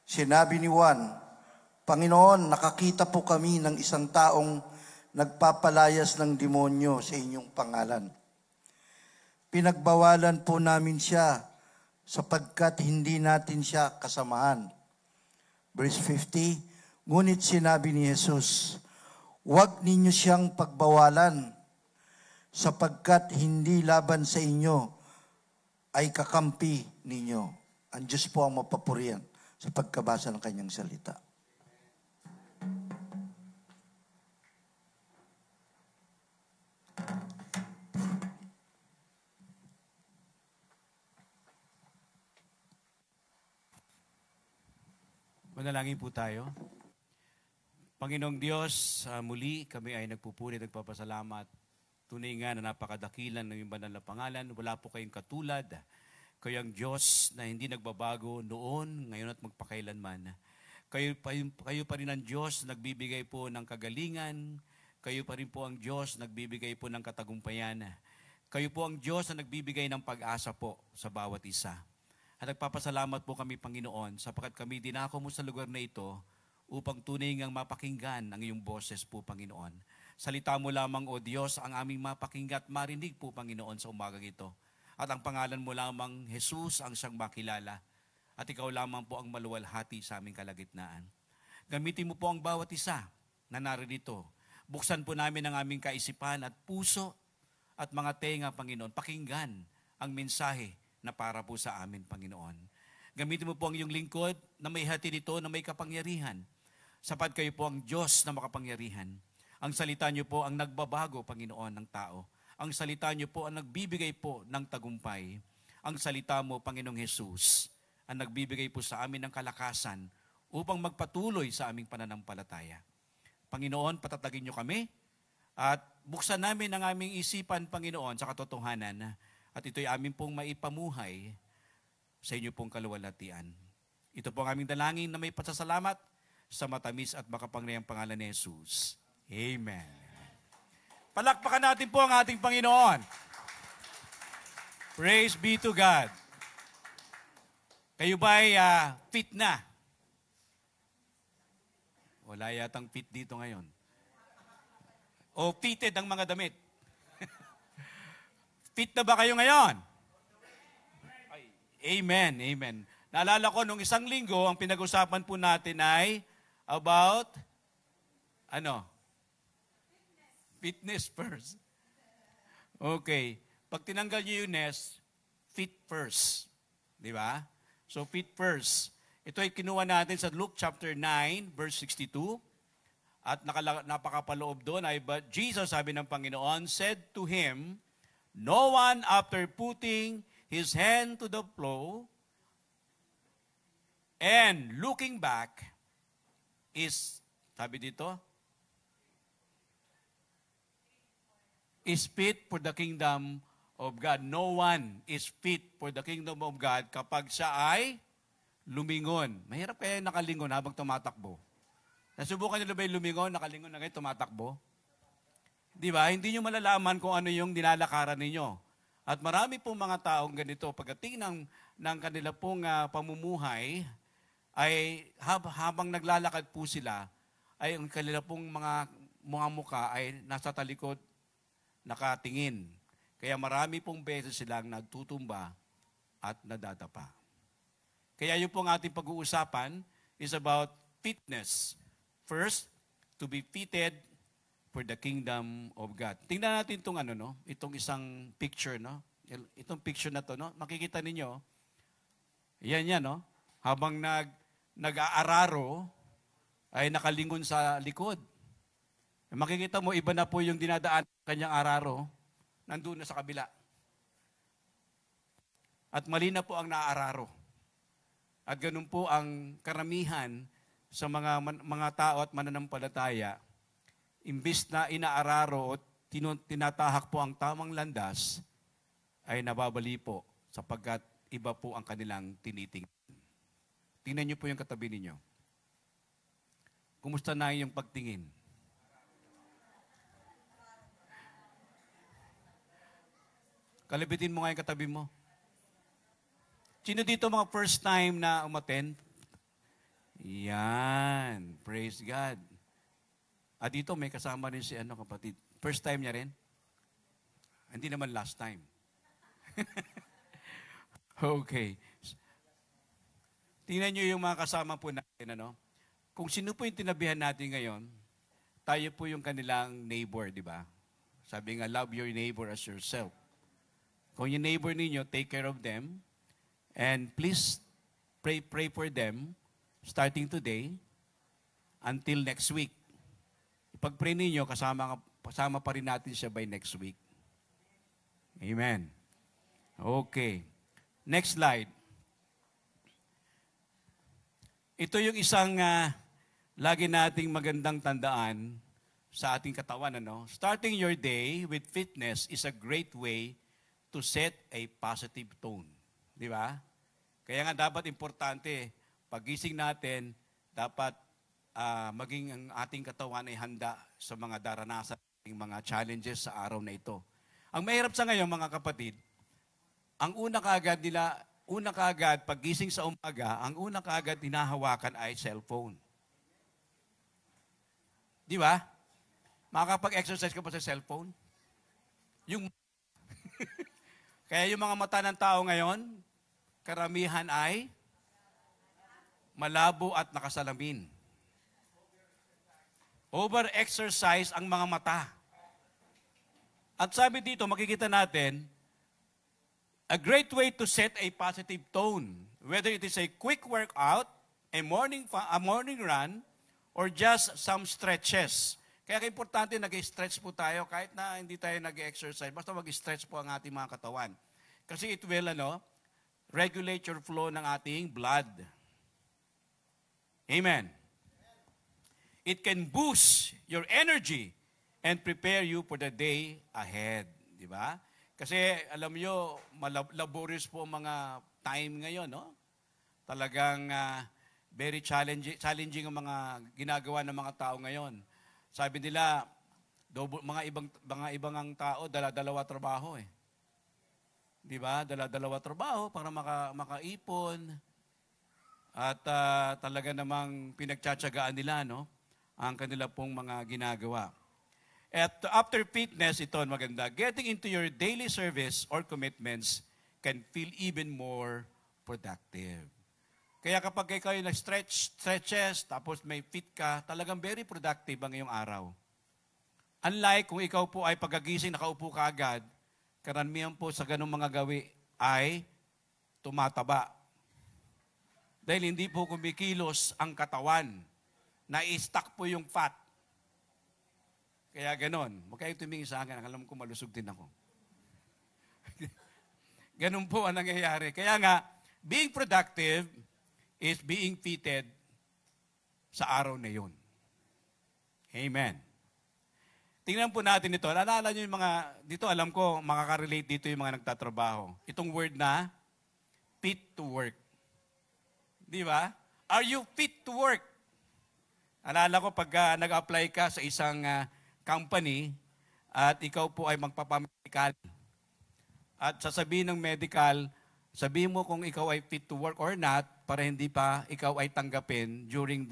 sinabi ni Juan, Panginoon, nakakita po kami ng isang taong nagpapalayas ng demonyo sa inyong pangalan. Pinagbawalan po namin siya sapagkat hindi natin siya kasamahan. Verse 50, ngunit sinabi ni Jesus, huwag ninyo siyang pagbawalan sapagkat hindi laban sa inyo ay kakampi ninyo. Ang Diyos po ang mapapurihan sa pagkabasa ng kanyang salita.
Manalangin po tayo. Panginoong Diyos, muli kami ay nagpupuri at nagpapasalamat. Tunay nga na napakadakilan ng iyong banal na pangalan. Wala po kayong katulad. Kayo ang Diyos na hindi nagbabago noon, ngayon at magpakailanman. Kayo pa rin ang Diyos na nagbibigay po ng kagalingan. Kayo pa rin po ang Diyos na nagbibigay po ng katagumpayan. Kayo po ang Diyos na nagbibigay ng pag-asa po sa bawat isa. At nagpapasalamat po kami, Panginoon, sapagkat kami dinako mo sa lugar na ito upang tunay ngang mapakinggan ang iyong boses po, Panginoon. Salita mo lamang, O Diyos, ang aming mapakinggan at marinig po, Panginoon, sa umagang ito. At ang pangalan mo lamang, Jesus, ang siyang makilala. At ikaw lamang po ang maluwalhati sa aming kalagitnaan. Gamitin mo po ang bawat isa na naririto. Buksan po namin ang aming kaisipan at puso at mga tenga, Panginoon. Pakinggan ang mensahe na para po sa amin, Panginoon. Gamitin mo po ang iyong lingkod na may hati nito na may kapangyarihan. Sapat kayo po ang Diyos na makapangyarihan. Ang salita niyo po ang nagbabago, Panginoon, ng tao. Ang salita niyo po ang nagbibigay po ng tagumpay. Ang salita mo, Panginoong Jesus, ang nagbibigay po sa amin ng kalakasan upang magpatuloy sa aming pananampalataya. Panginoon, patatagin niyo kami at buksan namin ang aming isipan, Panginoon, sa katotohanan. At ito'y aming pong maipamuhay sa inyo pong kaluwalhatian. Ito po ang aming dalangin na may pasasalamat sa matamis at makapangyarihang pangalan ni Jesus. Amen. Palakpakan natin po ang ating Panginoon. Praise be to God. Kayo ba'y fit na? Wala yatang fit dito ngayon. O fitted ang mga damit? Fit na ba kayo ngayon? Amen, amen. Naalala ko, nung isang linggo, ang pinag-usapan po natin ay about, fitness first. Okay. Pag tinanggal niyo yung ness, fit first. Di ba? So, fit first. Ito ay kinuha natin sa Luke chapter 9, verse 62. At napakapaloob doon ay, but Jesus, sabi ng Panginoon, said to him, no one after putting his hand to the plow and looking back is, sabi dito, is fit for the kingdom of God. No one is fit for the kingdom of God kapag siya ay lumingon. Mahirap kaya nakalingon habang tumatakbo. Nasubukan niyo ba yung lumingon, nakalingon na kayo, tumatakbo? Di ba? Hindi nyo malalaman kung ano yung dinalakaran ninyo. At marami pong mga taong ganito, pagdating ng kanila pong pamumuhay, ay habang naglalakad po sila, ay ang kanila pong mga mukha ay nasa talikod, nakatingin. Kaya marami pong beses silang nagtutumba at nadadapa. Kaya yung pong ating pag-uusapan is about fitness. First, to be fitted for the kingdom of God. Tingnan natin itong isang picture, no? Itong picture na to, no? Makikita ninyo, yan, no? Habang nag-aararo, ay nakalingon sa likod. Makikita mo, iba na po yung dinadaan kanyang araro, nandun na sa kabila. At mali na po ang naaararo. At ganun po ang karamihan sa mga tao at mananampalataya, imbis na inaararo o tinatahak po ang tamang landas, ay nababali po sapagkat iba po ang kanilang tinitingnan. Tingnan niyo po yung katabi ninyo. Kumusta na yung pagtingin? Kalabitin mo nga yung katabi mo. Sino dito mga first time na umattend? Yan. Praise God. Dito may kasama rin si kapatid. First time niya rin? Hindi naman last time. Okay. Tingnan niyo yung mga kasama po natin. Kung sino po yung tinabihan natin ngayon, tayo po yung kanilang neighbor, di ba? Sabi nga, love your neighbor as yourself. Kung yung neighbor ninyo, take care of them. And please pray for them starting today until next week. Ipag-pray ninyo, kasama pa rin natin siya by next week. Amen. Okay. Next slide. Ito yung isang lagi nating magandang tandaan sa ating katawan. Starting your day with fitness is a great way to set a positive tone. Di ba? Kaya nga dapat importante, pagising natin, dapat maging ang ating katawan ay handa sa mga daranasan, mga challenges sa araw na ito. Ang mahirap sa ngayon, mga kapatid, ang una kaagad, pagising sa umaga, ang una kaagad hinahawakan ay cellphone. Di ba? Makakapag-exercise ka pa sa cellphone? Kaya yung mga mata ng tao ngayon, karamihan ay malabo at nakasalamin. Over-exercise ang mga mata. At sabi dito, makikita natin, a great way to set a positive tone, whether it is a quick workout, a morning run, or just some stretches. Kaya importante nag-stretch po tayo kahit na hindi tayo nag-exercise. Basta mag-stretch po ang ating mga katawan. Kasi it will regulate your flow ng ating blood. Amen. It can boost your energy and prepare you for the day ahead. Di ba? Kasi alam nyo, laborious po ang mga time ngayon. Talagang very challenging ang mga ginagawa ng mga tao ngayon. Sabi nila, mga ibang ang tao, dala-dalawa trabaho eh. Di ba? Dala-dalawa trabaho para makaipon. At talaga namang pinagtsatsagaan nila, ang kanila pong mga ginagawa. At after fitness, ito maganda, getting into your daily service or commitments can feel even more productive. Kaya kapag kayo nag-stretches, tapos may fit ka, talagang very productive ang iyong araw. Unlike kung ikaw po ay pagagising, nakaupo ka agad, karamihan po sa ganung mga gawi ay tumataba. Dahil hindi po kumikilos ang katawan, na-stuck po yung fat. Kaya ganon. Huwag kayong tumingin sa akin, alam ko malusog din ako. Ganon po ang nangyayari. Kaya nga, being productive is being fitted sa araw na yun. Amen. tingnan po natin ito. Naalala nyo yung mga, dito alam ko, makaka-relate dito yung mga nagtatrabaho. Itong word na, fit to work. Di ba? Are you fit to work? Alala ko pag nag-apply ka sa isang company at ikaw po ay magpapamedical. At sasabihin ng medical, sabihin mo kung ikaw ay fit to work or not para hindi pa ikaw ay tanggapin during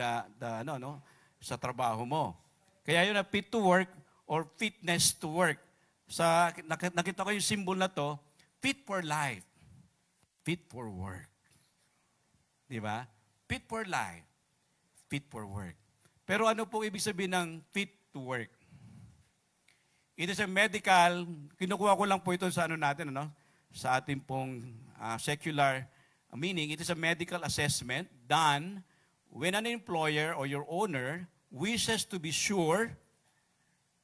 sa trabaho mo. Kaya yun na fit to work or fitness to work. Nakita ko yung symbol na to, fit for life, fit for work. Di ba? Fit for life, fit for work. Pero ano po ibig sabihin ng fit to work? It is a medical, kinukuha ko lang po ito sa sa ating pong secular meaning. It is a medical assessment done when an employer or your owner wishes to be sure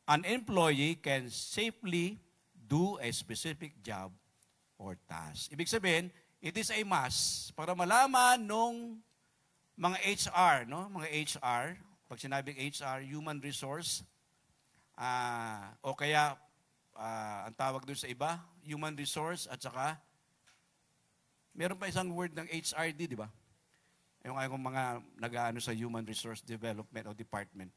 an employee can safely do a specific job or task. Ibig sabihin, it is a must para malaman nung mga HR, mga HR, pag sinabing HR, human resource, o kaya ang tawag doon sa iba, human resource at saka meron pa isang word ng HRD, di ba? Yung mga nag-aano sa human resource development o department.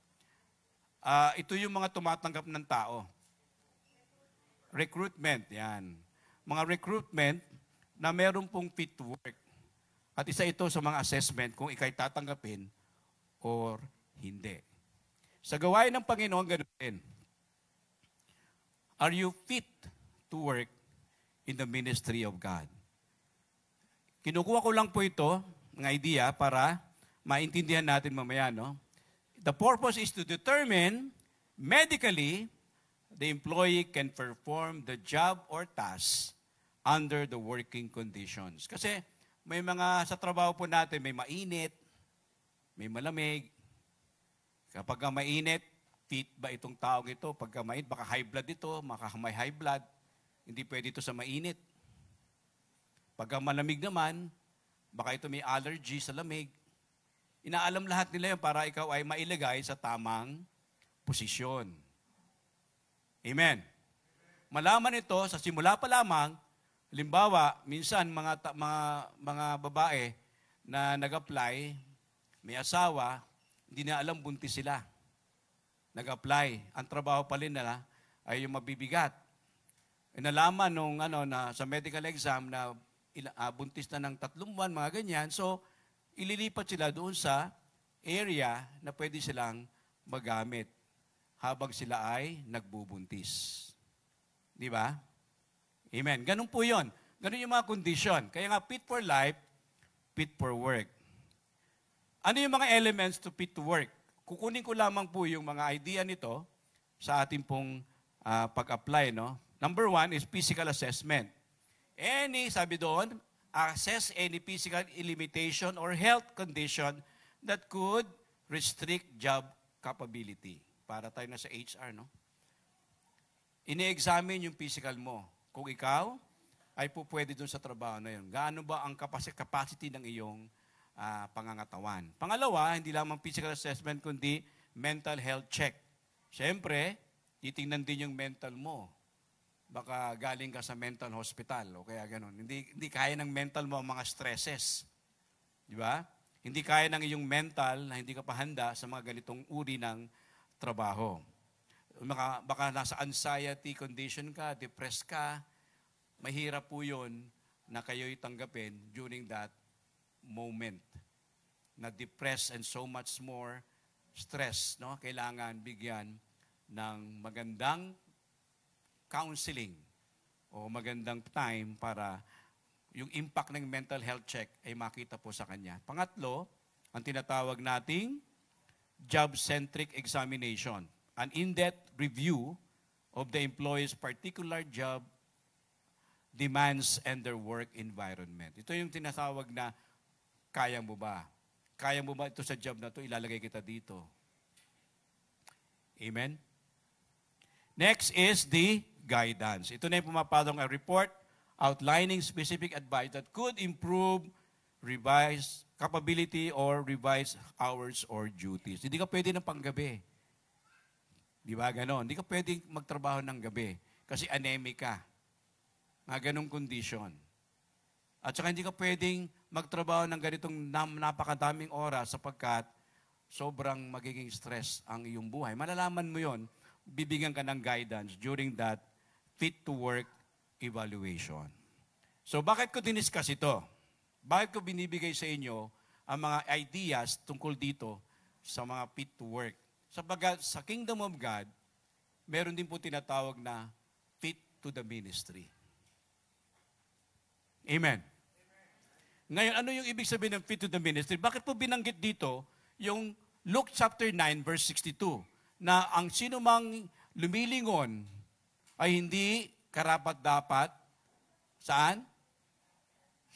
Ito yung mga tumatanggap ng tao. Recruitment, yan. Mga recruitment na meron pong fit to work. At isa ito sa mga assessment kung ikay tatanggapin or hindi. Sa gawain ng Panginoon, ganun din. Are you fit to work in the ministry of God? Kinukuha ko lang po ito, ng idea, para maintindihan natin mamaya, The purpose is to determine medically the employee can perform the job or task under the working conditions. Kasi may mga sa trabaho po natin, may mainit, may malamig. Kapag mainit, fit ba itong taong ito? Pagka mainit, baka high blood ito, may high blood. Hindi pwede ito sa mainit. Pagka malamig naman, baka ito may allergy sa lamig. Inaalam lahat nila yun para ikaw ay mailagay sa tamang posisyon. Amen. Malaman ito sa simula pa lamang. Halimbawa, minsan mga babae na nag-apply, may asawa, hindi na alam buntis sila. Nag-apply. Ang trabaho pa rin nila ay yung mabibigat. Nalaman nung na sa medical exam na buntis na ng 3 buwan, mga ganyan. So, ililipat sila doon sa area na pwede silang magamit habang sila ay nagbubuntis. Di ba? Amen. Ganun po yun. Ganun yung mga condition. Kaya nga, fit for life, fit for work. Ano yung mga elements to fit to work? Kukunin ko lamang po yung mga idea nito sa ating pong pag-apply. Number 1 is physical assessment. Sabi doon, assess any physical limitation or health condition that could restrict job capability. Para tayo na sa HR, Ini-examine yung physical mo. Kung ikaw ay pwede doon sa trabaho na yun. Gaano ba ang capacity ng iyong pangangatawan? Pangalawa, hindi lamang physical assessment, kundi mental health check. Siyempre, titingnan din yung mental mo. Baka galing ka sa mental hospital o kaya ganun. Hindi kaya ng mental mo ang mga stresses. Di ba? Hindi kaya ng iyong mental na hindi ka pa handa sa mga ganitong uri ng trabaho. Baka nasa anxiety condition ka, depressed ka, mahirap po yun na kayo'y tanggapin during that moment. Na depressed and so much more stress, Kailangan bigyan ng magandang counseling o magandang time para yung impact ng mental health check ay makita po sa kanya. Pangatlo, ang tinatawag nating job-centric examination. An in-depth review of the employee's particular job demands and their work environment. Ito yung tinatawag na kaya mo ba? Kaya mo ba ito sa job na ito? Ilalagay kita dito. Amen? Next is the guidance. Ito na yung pumapatong a report outlining specific advice that could improve, revise capability or revise hours or duties. Hindi ka pwede ng panggabi. Di ba ganon? Hindi ka pwedeng magtrabaho ng gabi kasi anemic ka. Mga ganong condition. At saka hindi ka pwedeng magtrabaho ng ganitong napakadaming oras sapagkat sobrang magiging stress ang iyong buhay. Malalaman mo yon, bibigyan ka ng guidance during that fit to work evaluation. So bakit ko diniscuss ito? Bakit ko binibigay sa inyo ang mga ideas tungkol dito sa mga fit to work? Sapagkat sa Kingdom of God, meron din po tinatawag na fit to the ministry. Amen. Ngayon, ano yung ibig sabihin ng fit to the ministry? Bakit po binanggit dito yung Luke chapter 9 verse 62 na ang sino mang lumilingon ay hindi karapat-dapat saan?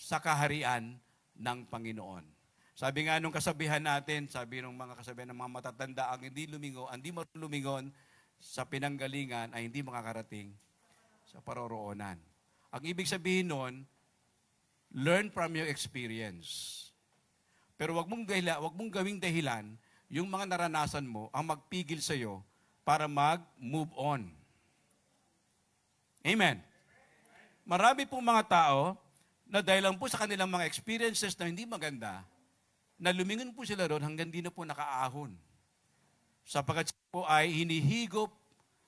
Sa kaharian ng Panginoon. Sabi nga nung kasabihan natin, sabi nung mga kasabihan ng mga matatanda, ang hindi lumingon sa pinanggalingan ay hindi makakarating sa paroroonan. Ang ibig sabihin nun, learn from your experience. Pero wag mong gawing dahilan yung mga naranasan mo ang magpigil sa iyo para mag-move on. Amen. Marami pong mga tao na dahil lang po sa kanilang mga experiences na hindi maganda, na lumingon po sila doon hanggang di na po nakaahon. Sapagkat po ay hinihigop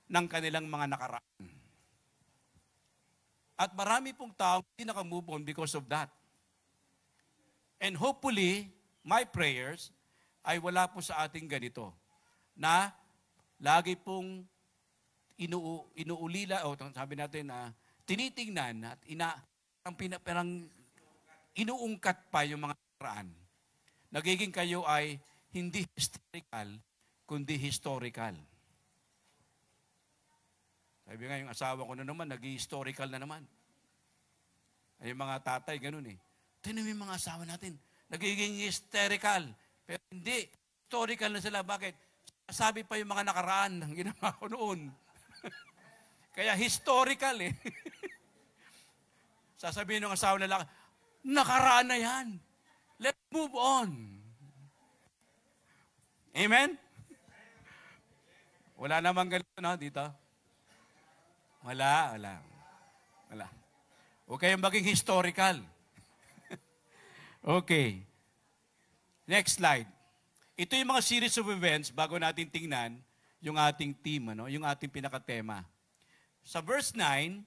ng kanilang mga nakaraan. At marami pong tao hindi nakamove on because of that. And hopefully, my prayers ay wala po sa ating ganito, na lagi pong inuulila, o sabi natin na tinitingnan at inuungkat pa yung mga nakaraan. Nagiging kayo ay hindi historical, kundi historical. Sabi nga yung asawa ko na naman, nag-historical na naman. Ay yung mga tatay, ganun eh. Tingnan mo yung mga asawa natin, nagiging hysterical. Pero hindi, historical na sila. Bakit? Sabi pa yung mga nakaraan ng ginawa ko noon. Kaya historical eh. Sasabihin ng asawa na lang, nakaraan na yan. Let's move on. Amen? Wala namang ganito na dito. Wala. Huwag kayong maging historical. Okay. Next slide. Ito yung mga series of events bago natin tingnan yung ating theme, yung ating pinakatema. Sa verse 9,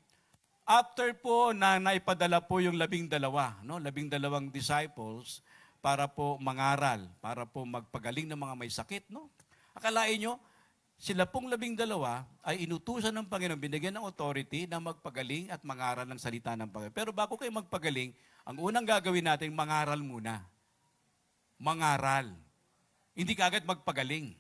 after po na naipadala po yung 12, 12 disciples para po mangaral, para po magpagaling ng mga may sakit. Akalain nyo, sila pong 12 ay inutusan ng Panginoon, binigyan ng authority na magpagaling at mangaral ng salita ng Panginoon. Pero bago kayo magpagaling, ang unang gagawin natin, mangaral muna. Mangaral. Hindi kaagad magpagaling.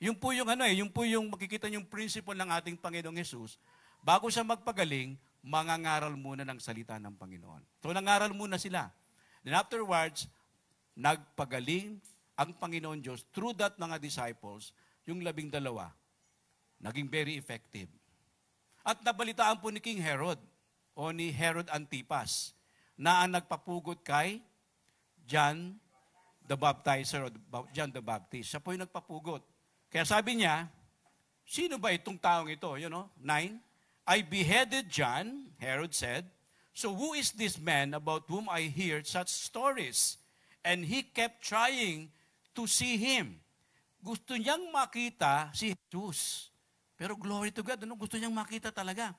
Yung po yung makikita yung principle ng ating Panginoong Hesus, bago siya magpagaling, mangangaral muna ng salita ng Panginoon. So nangaral muna sila. Then afterwards, nagpagaling ang Panginoon Diyos through that mga disciples, yung 12, naging very effective. At nabalitaan po ni King Herod o ni Herod Antipas na ang nagpapugot kay John the Baptizer o John the Baptist. Siya po yung nagpapugot. Kaya sabi niya, sino ba itong taong ito? 9, I beheaded John, Herod said. So who is this man about whom I hear such stories? And he kept trying to see him. Gusto niyang makita si Jesus. Pero glory to God, gusto niyang makita talaga.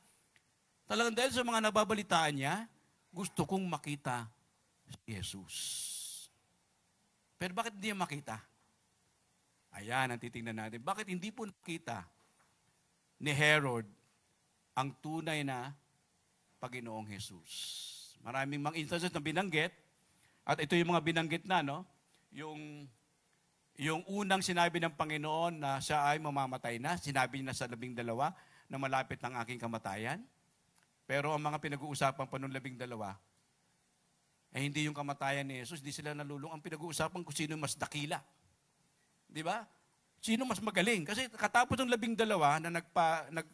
Talagang dahil sa mga nababalitaan niya, gusto kong makita si Jesus. Pero bakit hindi niya makita? Ayan, ang titingnan natin. Bakit hindi po nakita ni Herod ang tunay na Panginoong Jesus? Maraming mga instances na binanggit, at ito yung mga binanggit na, yung unang sinabi ng Panginoon na siya ay mamamatay na, sinabi niya na sa 12 na malapit ng aking kamatayan. Pero ang mga pinag-uusapan pa nung 12, hindi yung kamatayan ni Jesus, hindi sila nalulung. Ang pinag-uusapan kung sino mas dakila. Di ba? Sino mas magaling? Kasi katapos ng 12 na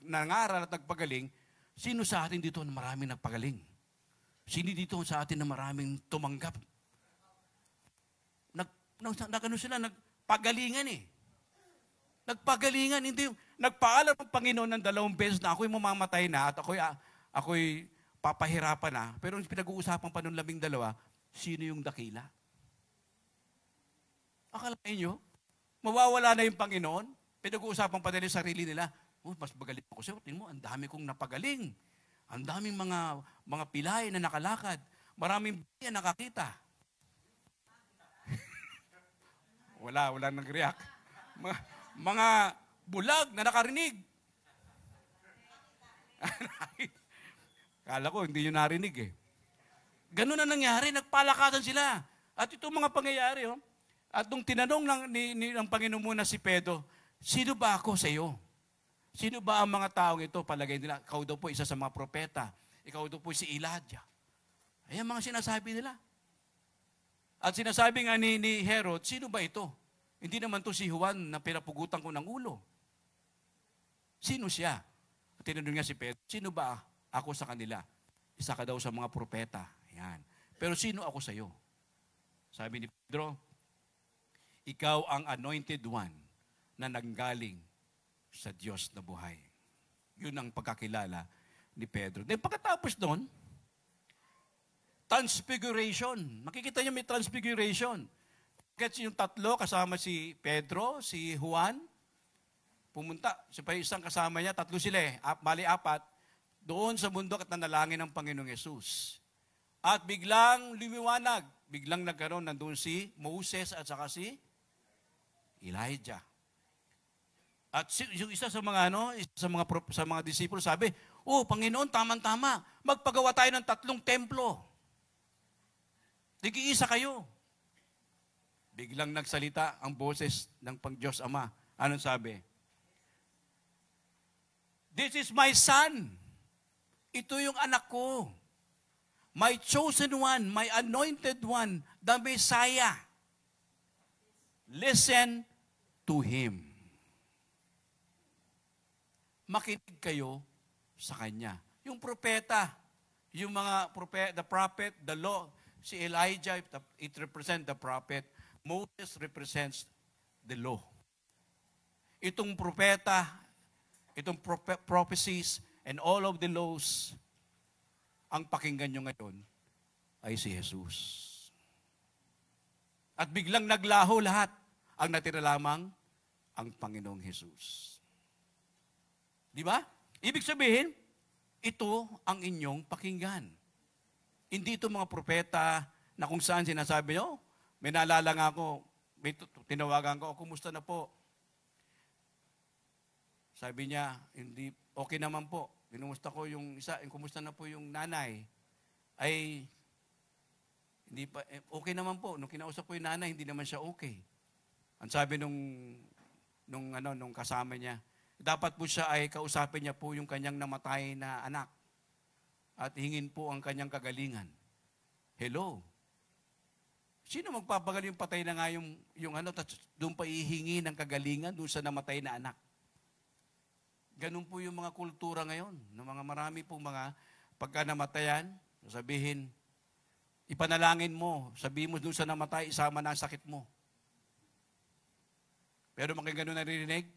nangaral at nagpagaling, sino sa atin dito na maraming nagpagaling? Sino dito sa atin na maraming tumanggap? Nagpagalingan eh. Nagpagalingan, hindi, nagpaalam ang Panginoon ng 2 beses na ako'y mamamatay na at ako'y papahirapan na. Pero pinag-uusapan pa nung 12, sino yung dakila? Akalain nyo, mawawala na yung Panginoon, pinag-uusapan pa nila yung sarili nila, mas magaling ako sa'yo. Tingnan mo, ang dami kong napagaling. Ang daming mga pilay na nakalakad. Maraming biya nakakita. wala nag-react. Mga bulag na nakarinig. Kala ko, hindi nyo narinig eh. Ganun na nangyari, nagpalakasan sila. At itong mga pangyayari, at nung tinanong ng Panginoon muna si Pedro, sino ba ako sa iyo? Sino ba ang mga taong ito? Palagay nila, ikaw daw po isa sa mga propeta. Ikaw daw po si Elijah. Ayan mga sinasabi nila. At sinasabi nga ni Herod, sino ba ito? Hindi naman to si Juan na pinapugutan ko ng ulo. Sino siya? At tinanong niya si Pedro, sino ba ako sa kanila? Isa ka daw sa mga propeta. Ayan. Pero sino ako sa iyo? Sabi ni Pedro, ikaw ang anointed one na nanggaling sa Diyos na buhay. Yun ang pagkakilala ni Pedro. Then pagkatapos doon, transfiguration. Makikita niyo may transfiguration. Kasi yung 3 kasama si Pedro, si Juan, pumunta. Siya isang kasama niya, 3 sila eh. Bali 4. Doon sa bundok at nanalangin ng Panginoong Yesus. At biglang lumiwanag. Biglang nagkaroon nandun si Moses at saka si Elijah. At yung isa sa mga sa mga disipulo sabi, Panginoon, tama-tama. Magpagawa tayo ng 3 templo. Nag-iisa kayo. Biglang nagsalita ang boses ng Diyos Ama. Anong sabi? This is my son. Ito yung anak ko. My chosen one, my anointed one, the Messiah. Listen to him. Makinig kayo sa kanya. Yung propeta, yung mga the prophet, the law, si Elijah, it represents the prophet. Moses represents the law. Itong propeta, itong prophecies, and all of the laws, ang pakinggan nyo ngayon ay si Jesus. At biglang naglaho lahat. Ang natira lamang, ang Panginoong Jesus. Di ba? Ibig sabihin, ito ang inyong pakinggan. Hindi ito mga propeta na kung saan sinasabi nyo, may naalala nga ako, may tinawagan ko, kumusta na po? Sabi niya, hindi, okay naman po. Kinumusta ko yung isa, kumusta na po yung nanay? Ay, hindi pa, okay naman po. Nung kinausap ko yung nanay, hindi naman siya okay. Ang sabi nung kasama niya, dapat po siya ay kausapin niya po yung kanyang namatay na anak. At hingin po ang kanyang kagalingan. Hello? Sino magpapagaling yung patay na nga doon pa ihingi ng kagalingan doon sa namatay na anak? Ganun po yung mga kultura ngayon, ng mga marami pong mga pagka namatayan, sabihin, ipanalangin mo, sabihin mo doon sa namatay, isama na ang sakit mo. Pero mga ganun naririnig.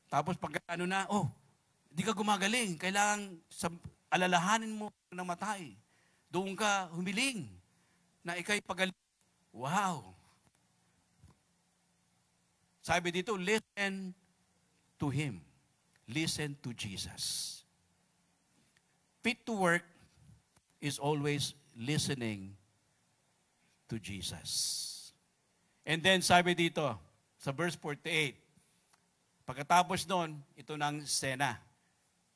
Tapos pag di ka gumagaling, kailangan alalahanin mo na namatay. Doon ka humiling na ikay pagaling. Wow! Sabi dito, listen to Him. Listen to Jesus. Fit to work is always listening to Jesus. And then sabi dito, sa verse 48, pagkatapos nun, ito ng sena.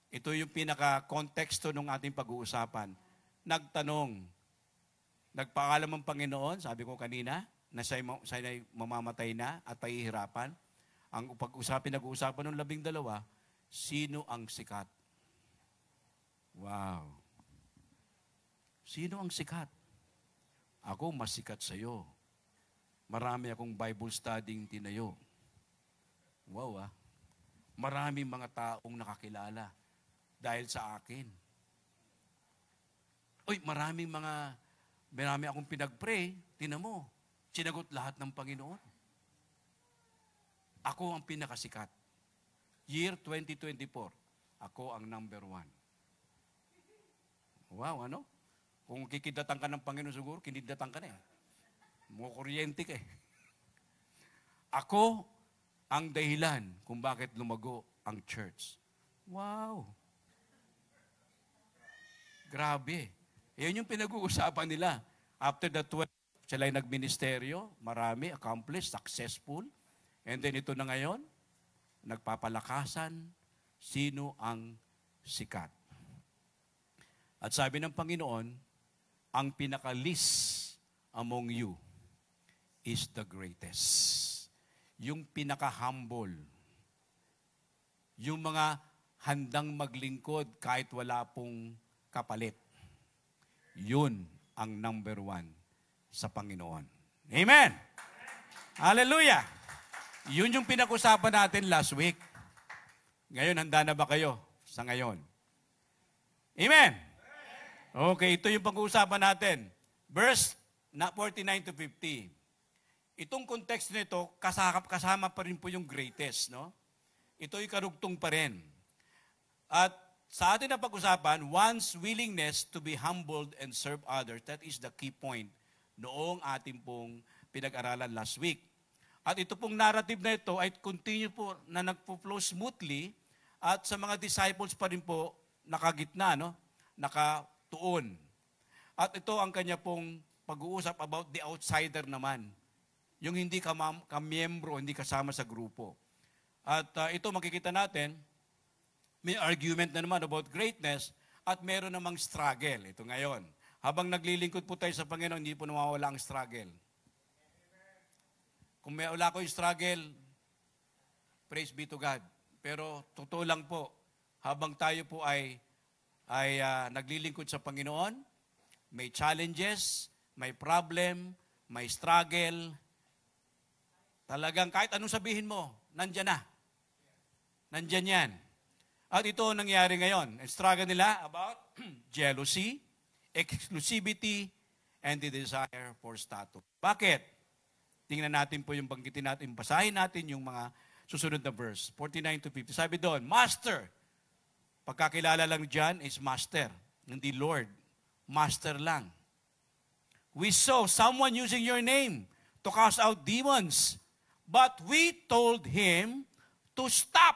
Ito yung pinaka-konteksto ng ating pag-uusapan. Nagtanong, nagpaalam ang Panginoon, sabi ko kanina, na siya'y mamamatay na at pahihirapan. Ang nag-uusapan ng 12, sino ang sikat? Wow. Sino ang sikat? Ako mas sikat sa iyo. Marami akong Bible studying tinayo. Wow Maraming mga taong nakakilala dahil sa akin. Marami akong pinag-pray, tinan mo, sinagot lahat ng Panginoon. Ako ang pinakasikat. Year 2024, ako ang number 1. Wow, ano? Kung kikidatan ka ng Panginoon siguro, kinidatan ka na eh. Kuryente ka eh. Ako ang dahilan kung bakit lumago ang church. Wow! Grabe. Yan yung pinag-uusapan nila. After the 12, sila ay nagministeryo, marami, accomplished, successful. And then ito na ngayon, nagpapalakasan, sino ang sikat. At sabi ng Panginoon, ang pinaka-least among you is the greatest. Yung pinaka-humble. Yung mga handang maglingkod kahit wala pong kapalit. Yun ang number 1 sa Panginoon. Amen! Hallelujah! Yun yung pinag-usapan natin last week. Ngayon, handa na ba kayo sa ngayon? Amen! Okay, ito yung pag-uusapan natin. Verse 49 to 50. Itong context nito, kasama pa rin po yung greatest, no? Ito ay karugtong pa rin. At sa atin na pag-usapan, one's willingness to be humbled and serve others, that is the key point noong ating pong pinag-aralan last week. At ito pong narrative na ito ay continue po na nagpo-flow smoothly at sa mga disciples pa rin po nakagitna, no? Nakatuon. At ito ang kanya pong pag-uusap about the outsider naman. Yung hindi ka-miyembro, hindi kasama sa grupo. At ito makikita natin, may argument na naman about greatness at meron namang struggle. Ito ngayon. Habang naglilingkod po tayo sa Panginoon, hindi po nawawala ang struggle. Kung may wala ko yung struggle, praise be to God. Pero totoo lang po, habang tayo po ay naglilingkod sa Panginoon, may challenges, may problem, may struggle. Talagang kahit anong sabihin mo, nandyan na. Nandyan yan. At ito ang nangyari ngayon. Ang struggle nila about jealousy, exclusivity, and the desire for status. Bakit? Tingnan natin po yung banggitin natin, basahin natin yung mga susunod na verse, 49 to 50. Sabi doon, Master. Pagkakilala lang dyan is Master, hindi Lord. Master lang. We saw someone using your name to cast out demons, but we told him to stop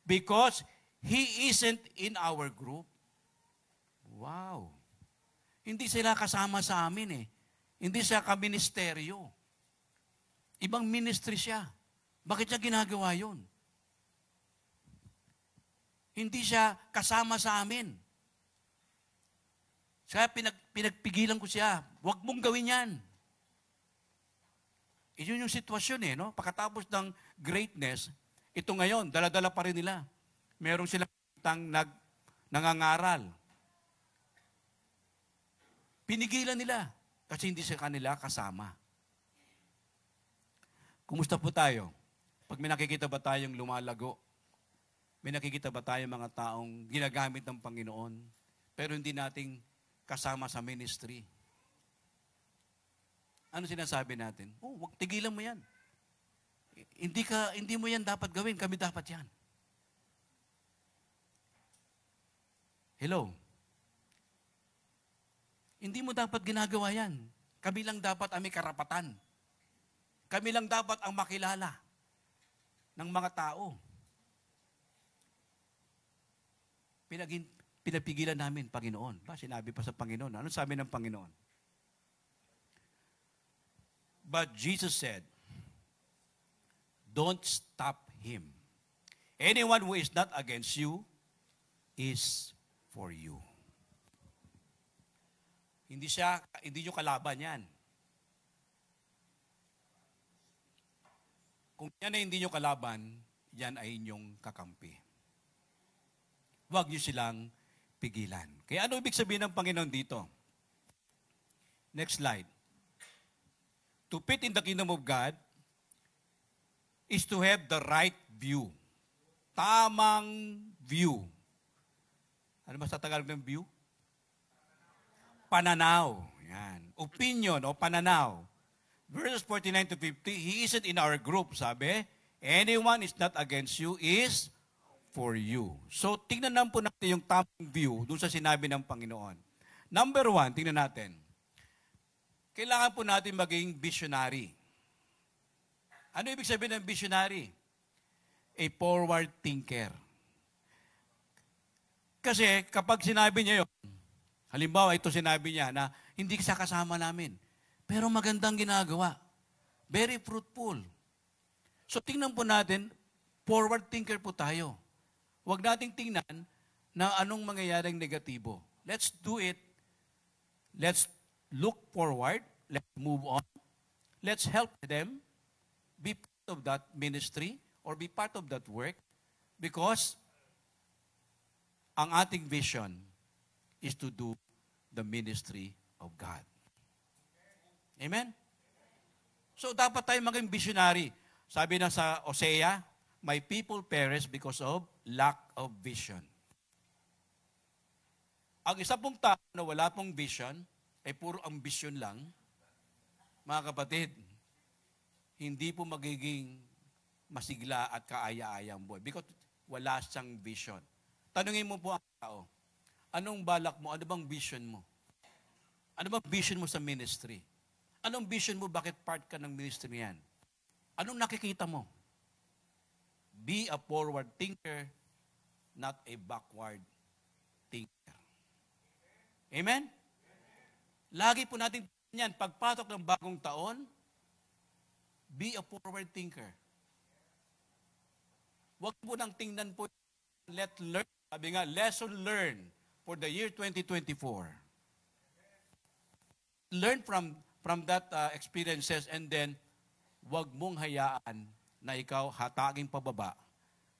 because he isn't in our group. Wow. Hindi sila kasama sa amin eh. Hindi siya ka-ministeryo. Ibang ministry siya. Bakit niya ginagawa yun? Hindi siya kasama sa amin. Kaya pinagpigilan ko siya. Huwag mong gawin yan. Yun yung sitwasyon eh. No? Pagkatapos ng greatness, ito ngayon, dala-dala pa rin nila. Meron silang nangangaral. Pinigilan nila kasi hindi sa kanila kasama. Kumusta po tayo? Pag may nakikita ba tayong lumalago? May nakikita ba tayong mga taong ginagamit ng Panginoon pero hindi nating kasama sa ministry? Ano sinasabi natin? Wag tigilan mo yan. Hindi mo yan dapat gawin, kami dapat yan. Hello? Hindi mo dapat ginagawa yan. Kami lang dapat ang may karapatan. Kami lang dapat ang makilala ng mga tao. Pinapigilan namin, Panginoon. Sinabi pa sa Panginoon. Ano sabi ng Panginoon? But Jesus said, don't stop him. Anyone who is not against you is for you. Hindi nyo kalaban yan. Kung yan ay hindi nyo kalaban, yan ay inyong kakampi. Huwag nyo silang pigilan. Kaya ano ibig sabihin ng Panginoon dito? Next slide. To fit in the kingdom of God is to have the right view. Tamang view. Ano ba sa Tagalog ng view? Pananaw. Yan. Opinion o pananaw. Verses 49 to 50, he isn't in our group, sabi. Anyone is not against you is for you. So, tingnan lang po natin yung tamang view dun sa sinabi ng Panginoon. Number 1, tingnan natin. Kailangan po natin maging visionary. Ano ibig sabihin ng visionary? A forward thinker. Kasi kapag sinabi niya yun, halimbawa ito sinabi niya na hindi siya kasama namin, pero magandang ginagawa. Very fruitful. So tingnan po natin, forward thinker po tayo. Huwag nating tingnan na anong mangyayaring negatibo. Let's do it. Let's look forward. Let's move on. Let's help them be part of that ministry or be part of that work because ang ating vision is to do the ministry of God. Amen? So dapat tayo maging visionary. Sabi na sa Hosea, my people perish because of lack of vision. Ang isa pong tao na wala pong vision, ay puro ambisyon lang, mga kapatid, hindi po magiging masigla at kaaya-ayang buhay because wala siyang vision. Tanungin mo po ang tao, anong balak mo? Ano bang vision mo? Ano bang vision mo sa ministry? Anong vision mo? Bakit part ka ng ministry yan? Anong nakikita mo? Be a forward thinker, not a backward thinker. Amen? Lagi po natin yan, pagpatok ng bagong taon, be a forward thinker. Huwag po nang tingnan po, let learn. Sabi nga, lesson learned for the year 2024. Learn from that experiences and then huwag mong hayaan na ikaw hataging pababa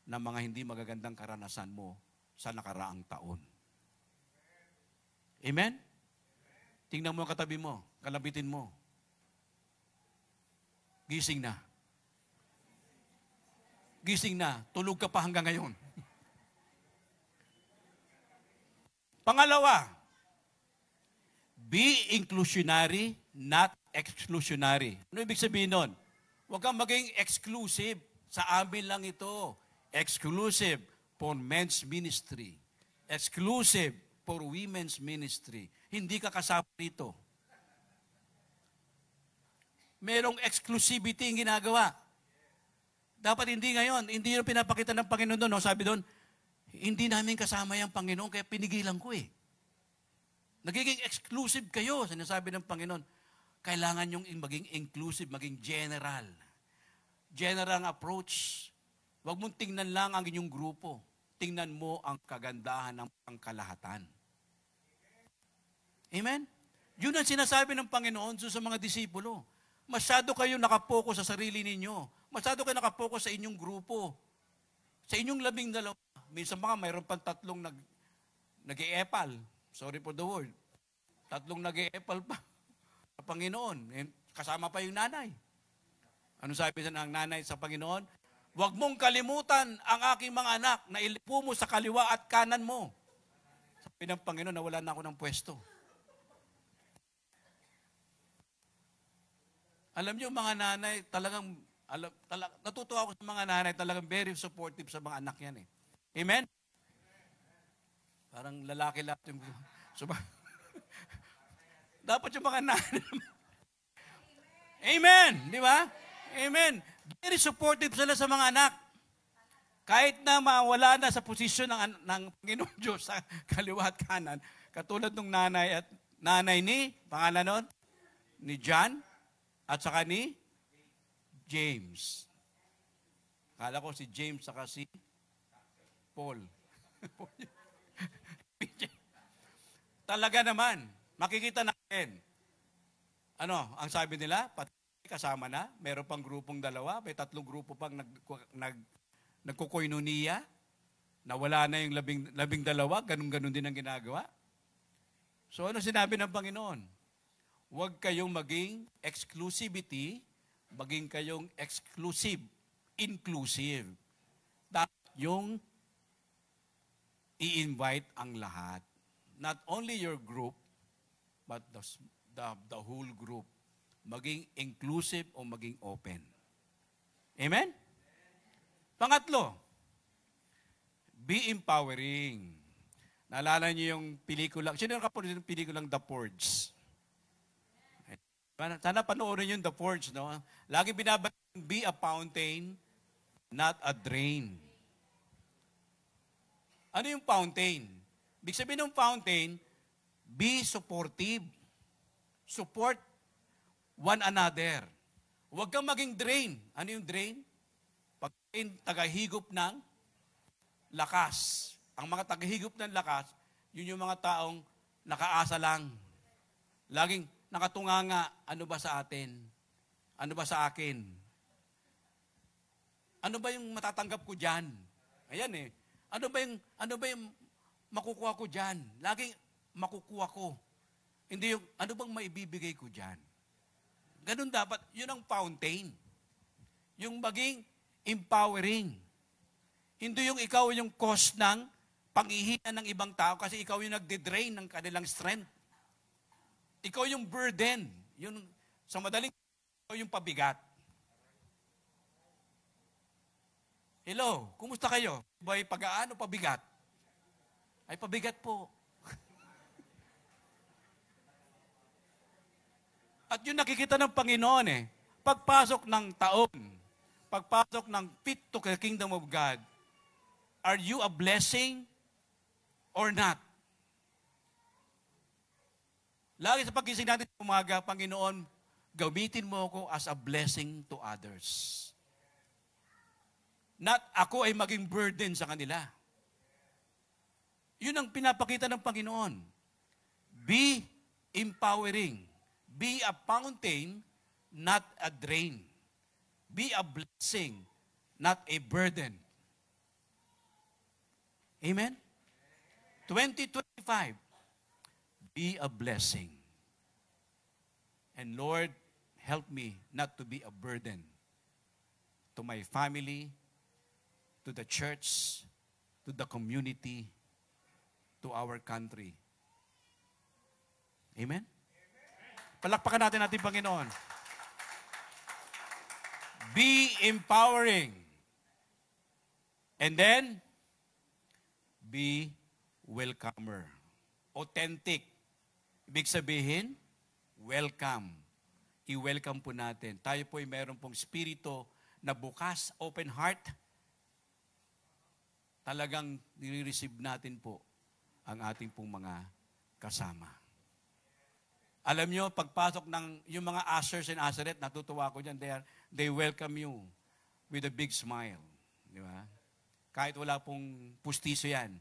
ng mga hindi magagandang karanasan mo sa nakaraang taon. Amen? Tingnan mo ang katabi mo, kalabitin mo. Gising na. Gising na. Tulog ka pa hanggang ngayon. Pangalawa, be inclusionary, not exclusionary. Ano ibig sabihin nun? Huwag kang maging exclusive. Sa amin lang ito. Exclusive for men's ministry. Exclusive for women's ministry. Hindi ka kasama dito. Merong exclusivity yung ginagawa. Dapat hindi ngayon. Hindi yung pinapakita ng Panginoon doon. No? Sabi doon, hindi namin kasama yung Panginoon, kaya pinigilan ko eh. Nagiging exclusive kayo, sinasabi ng Panginoon. Kailangan yung maging inclusive, maging general. General ang approach. Huwag mong tingnan lang ang inyong grupo. Tingnan mo ang kagandahan ng pangkalahatan. Amen? Yun ang sinasabi ng Panginoon sa mga disipulo. Masyado kayo nakapokus sa sarili ninyo. Masyado kayo nakapokus sa inyong grupo. Sa inyong 12. Minsan mga mayroon pang 3 nag-i-epal. Sorry for the word. 3 nag-i-epal pa sa Panginoon. Kasama pa yung nanay. Ano sabi ng nanay sa Panginoon? Huwag mong kalimutan ang aking mga anak na ilipo mo sa kaliwa at kanan mo. Sabi ng Panginoon, nawala na ako ng pwesto. Alam niyo, mga nanay, natutuwa ako sa mga nanay, talagang very supportive sa mga anak yan eh. Amen? Parang lalaki lahat yung... Dapat yung mga nanay. Amen! Di ba? Amen. Very supportive sila sa mga anak. Kahit na mawala na sa posisyon ng Panginoon Diyos sa kaliwa at kanan, katulad ng nanay ni, pangalan nun, ni John, at saka ni James. Akala ko si James saka si Paul. Talaga naman, makikita natin. Ano, ang sabi nila, kasama na, meron pang grupong 2, may 3 grupo pang nagkukoinoniya, na wala na yung 12, ganun-ganun din ang ginagawa. So ano sinabi ng Panginoon? Huwag kayong maging exclusivity, maging kayong exclusive, inclusive. Dapat yung i-invite ang lahat. Not only your group, but the whole group. Maging inclusive o maging open. Amen? Pangatlo, be empowering. Naalala niyo yung pelikula, sino nakapanood yung pelikulang The Purge? Sana panoorin yung The Purge, no? Laging binabanggit, be a fountain, not a drain. Ano yung fountain? Ibig sabihin ng fountain, be supportive. Support one another. Huwag kang maging drain. Ano yung drain? Pag tagahigop ng lakas. Ang mga tagahigop ng lakas, yun yung mga taong nakaasa lang. Laging nakatunganga, ano ba sa atin? Ano ba sa akin? Ano ba yung matatanggap ko dyan? Ayan eh. Ano ba yung makukuha ko dyan? Laging makukuha ko. Hindi yung, ano bang maibibigay ko dyan? Ganun dapat. Yun ang fountain. Yung maging empowering. Hindi yung ikaw yung cause ng panghihina ng ibang tao kasi ikaw yung nagde-drain ng kanilang strength. Ikaw yung burden. Yun, sa madaling, ikaw yung pabigat. Hello, kumusta kayo? Ba'y pagaan o pabigat? Ay, pabigat po. At yun nakikita ng Panginoon eh. Pagpasok ng taon, pagpasok ng fit to the kingdom of God, are you a blessing or not? Lagi sa pagkising natin sa umaga, Panginoon, gamitin mo ako as a blessing to others. Not ako ay maging burden sa kanila. Yun ang pinapakita ng Panginoon. Be empowering. Be a fountain, not a drain. Be a blessing, not a burden. Amen? 2025, be a blessing. And Lord, help me not to be a burden to my family, to the church, to the community, to our country. Amen? Palakpakan natin ating Panginoon. Be empowering. And then, be welcomer. Authentic. Ibig sabihin, welcome. I-welcome po natin. Tayo po ay meron pong spirito na bukas, open heart. Talagang nire-receive natin po ang ating pong mga kasama. Alam nyo, pagpasok ng yung mga ushers and usherette, natutuwa ko dyan, they welcome you with a big smile. Di ba? Kahit wala pong pustiso yan,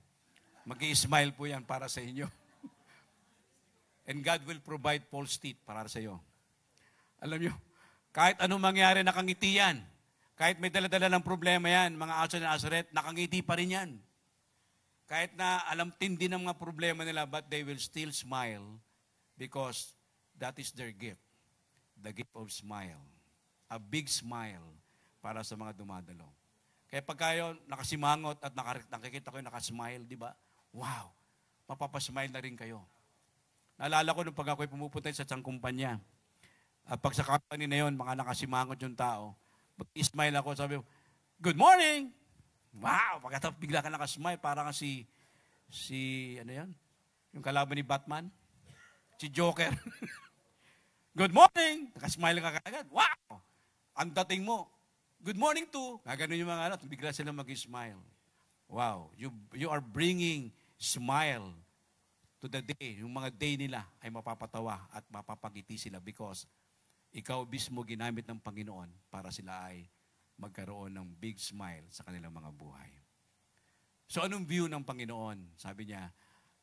mag-i-smile po yan para sa inyo. And God will provide false teeth para sa iyo. Alam nyo, kahit anong mangyari, nakangiti yan. Kahit may dala-dala ng problema yan, mga ushers and usherette, nakangiti pa rin yan. Kahit na alam tindi ng mga problema nila, but they will still smile because that is their gift. The gift of smile. A big smile para sa mga dumadalo. Kaya pag kayo nakasimangot at nakikita ko yung nakasmile, di ba? Wow! Mapapasmile na rin kayo. Naalala ko nung pag ako'y pumupunta sa isang kumpanya, at pag sa company na yun, mga nakasimangot yung tao, mag-smile ako, sabi ko, good morning! Wow! Pagkatapos bigla ka nakasmile, parang si ano yan? Yung kalaban ni Batman? Si Joker. Good morning! Nakasmile ka agad. Wow! Ang dating mo. Good morning to. Gaganon yung mga ano, bigla sila mag-smile. Wow! You are bringing smile to the day. Yung mga day nila ay mapapatawa at mapapagiti sila because ikaw mismo ginamit ng Panginoon para sila ay magkaroon ng big smile sa kanilang mga buhay. So anong view ng Panginoon? Sabi niya,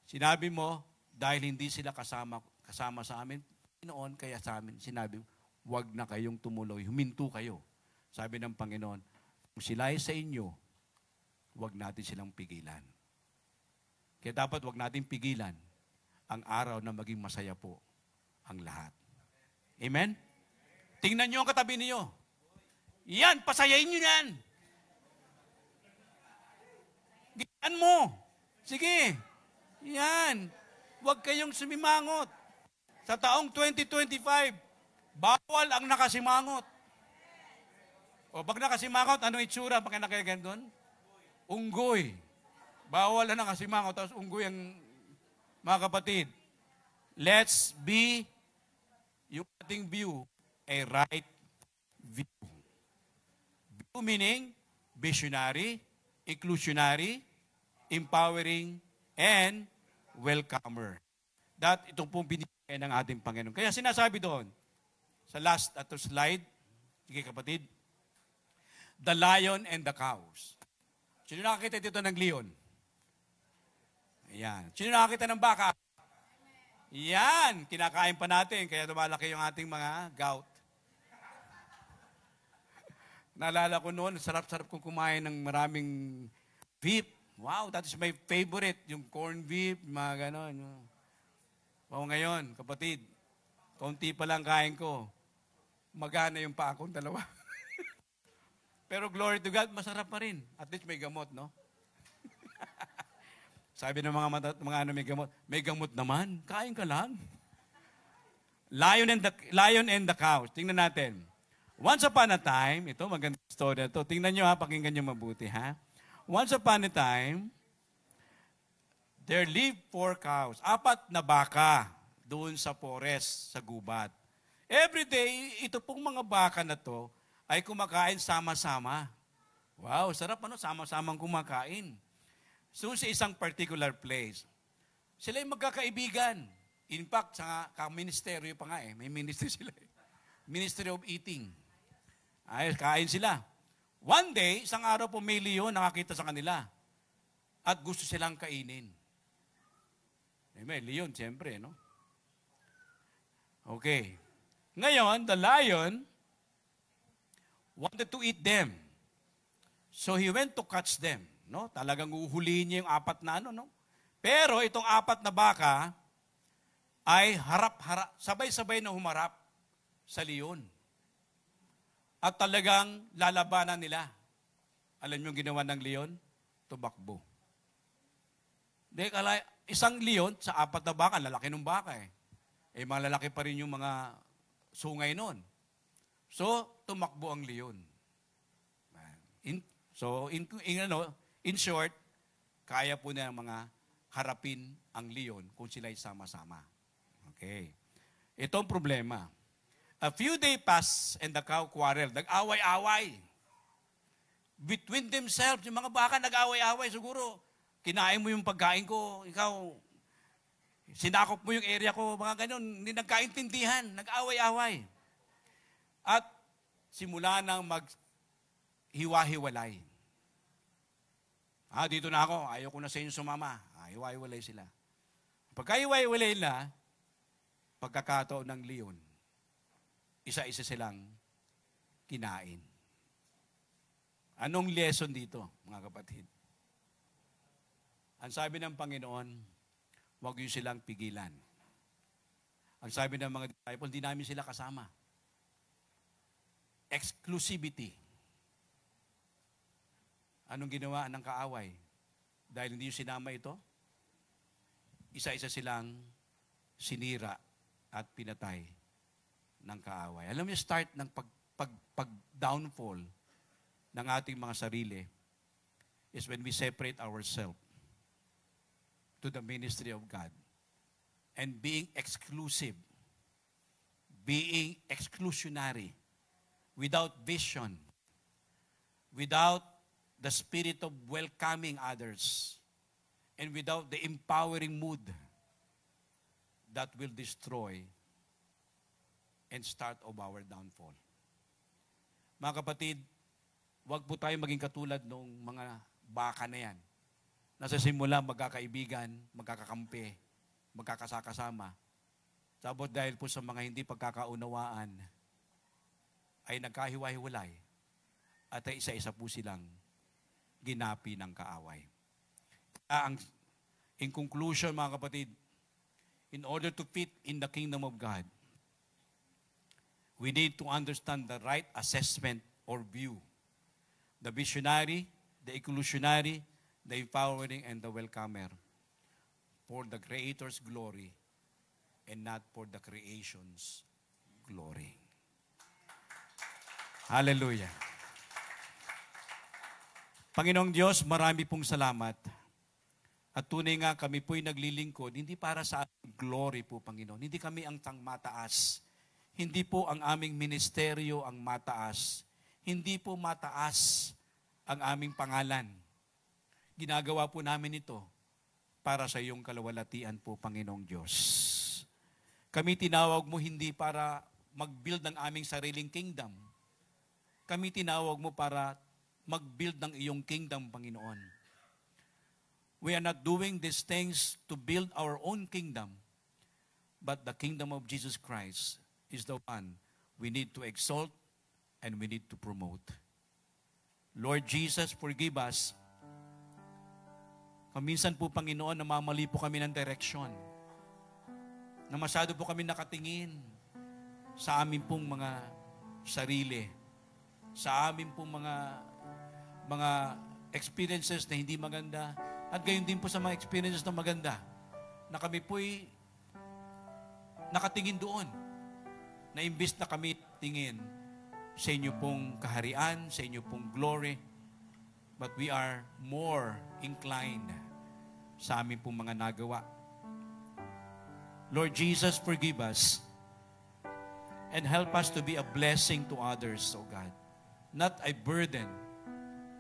sinabi mo, dahil hindi sila kasama sa amin, Panginoon, kaya sa amin, sinabi, huwag na kayong tumuloy, huminto kayo. Sabi ng Panginoon, kung sila ay sa inyo, huwag natin silang pigilan. Kaya dapat huwag natin pigilan ang araw na maging masaya po ang lahat. Amen? Tingnan nyo ang katabi niyo. Yan, pasayain nyo yan. Gitan mo. Sige. Yan. Huwag kayong sumimangot. Sa taong 2025, bawal ang nakasimangot. O pag nakasimangot, anong itsura pag nakaganon doon? Unggoy. Bawal na nakasimangot, tapos unggoy ang mga kapatid. Let's be yung ating view, a right view. View meaning visionary, inclusionary, empowering, and welcomer. Ito pong binigay ng ating Panginoon. Kaya sinasabi doon, sa last slide, sige kapatid, the lion and the cows. Sino nakakita dito ng leon? Ayan. Sino nakakita ng baka? Yan. Kinakain pa natin, kaya lumalaki yung ating mga gout. Naalala ko noon, sarap-sarap kong kumain ng maraming beef. Wow, that is my favorite. Yung corned beef, mga ganon. Wow, ngayon, kapatid, kaunti pa lang kain ko. Magana yung paa kong dalawa. Pero glory to God, masarap pa rin. At least may gamot, no? Sabi ng mga may gamot naman. Kain ka lang. Lion and the cows. Tingnan natin. Once upon a time, ito, magandang story na ito. Tingnan nyo ha, pakinggan nyo mabuti ha. Once upon a time, there lived 4 cows. 4 na baka doon sa forest, sa gubat. Every day, ito pong mga baka na to ay kumakain sama-sama. Wow, sarap ano, sama-samang kumakain. So sa isang particular place, sila yung magkakaibigan. In fact, sa ministeryo pa nga may ministry sila Ministry of Eating. Ay, kain sila. One day, isang araw po may leon nakakita sa kanila at gusto silang kainin. May leon, siyempre, no? Okay. Ngayon, the lion wanted to eat them. So he went to catch them. No? Talagang uhulihin niya yung 4 na no? Pero itong 4 na baka ay harap-harap, sabay-sabay na humarap sa leon. At talagang lalabanan nila. Alam niyo yung ginawa ng leon? Tumakbo. Isang leon sa 4 na baka, lalaki ng baka malalaki pa rin yung mga sungay noon. So, tumakbo ang leon. In short, kaya po na mga harapin ang leon kung sila'y sama-sama. Okay. Ito ang problema. A few days passed and the cow quarreled. Nag-away-away. Between themselves, yung mga baka nag-away-away. Siguro, kinain mo yung pagkain ko, ikaw, sinakop mo yung area ko, mga ganun. Hindi nagkaintindihan, nag-away-away. At simula nang mag-hiwa-hiwalay. Dito na ako, ayaw ko na sa inyo sumama. Hiwa-hiwalay sila. Pagka-hiwa-hiwalay na, pagkakataon ng leon, isa-isa silang kinain. Anong lesson dito, mga kapatid? Ang sabi ng Panginoon, huwag yun silang pigilan. Ang sabi ng mga disciples, hindi namin sila kasama. Exclusivity. Anong ginawa ng kaaway? Dahil hindi yung sinama ito, isa-isa silang sinira at pinatay ng kaaway. Alam niyo, start ng pag-downfall ng ating mga sarili is when we separate ourselves to the ministry of God and being exclusive, being exclusionary, without vision, without the spirit of welcoming others, and without the empowering mood that will destroy and start of our downfall. Mga kapatid, huwag po tayo maging katulad ng mga baka na yan. Nasa simula, magkakaibigan, magkakakampi, magkakasakasama. Tapos dahil po sa mga hindi pagkakaunawaan, ay nagkahiwa-hiwalay at ay isa-isa po silang ginapi ng kaaway. In conclusion, mga kapatid, in order to fit in the kingdom of God, we need to understand the right assessment or view. The visionary, the inclusionary, the empowering, and the welcomer for the Creator's glory and not for the creation's glory. Hallelujah. Panginoong Diyos, marami pong salamat. At tunay nga kami po'y naglilingkod, hindi para sa aming glory po, Panginoon. Hindi kami ang mataas. Hindi po ang aming ministeryo ang mataas. Hindi po mataas ang aming pangalan. Ginagawa po namin ito para sa iyong kalawalatian po, Panginoong Diyos. Kami tinawag mo hindi para mag-build ng aming sariling kingdom. Kami tinawag mo para mag-build ng iyong kingdom, Panginoon. We are not doing these things to build our own kingdom, but the kingdom of Jesus Christ is the one we need to exalt and we need to promote. Lord Jesus, forgive us. Kaminsan po, Panginoon, namamali po kami ng direksyon. Na masyado po kami nakatingin sa amin pong mga sarili, sa amin pong mga experiences na hindi maganda, at gayon din po sa mga experiences na maganda, na kami po'y nakatingin doon, na imbis na kami tingin sa inyo pong kaharian, sa inyo pong glory, but we are more inclined sa amin pong mga nagawa. Lord Jesus, forgive us and help us to be a blessing to others, O God. Not a burden,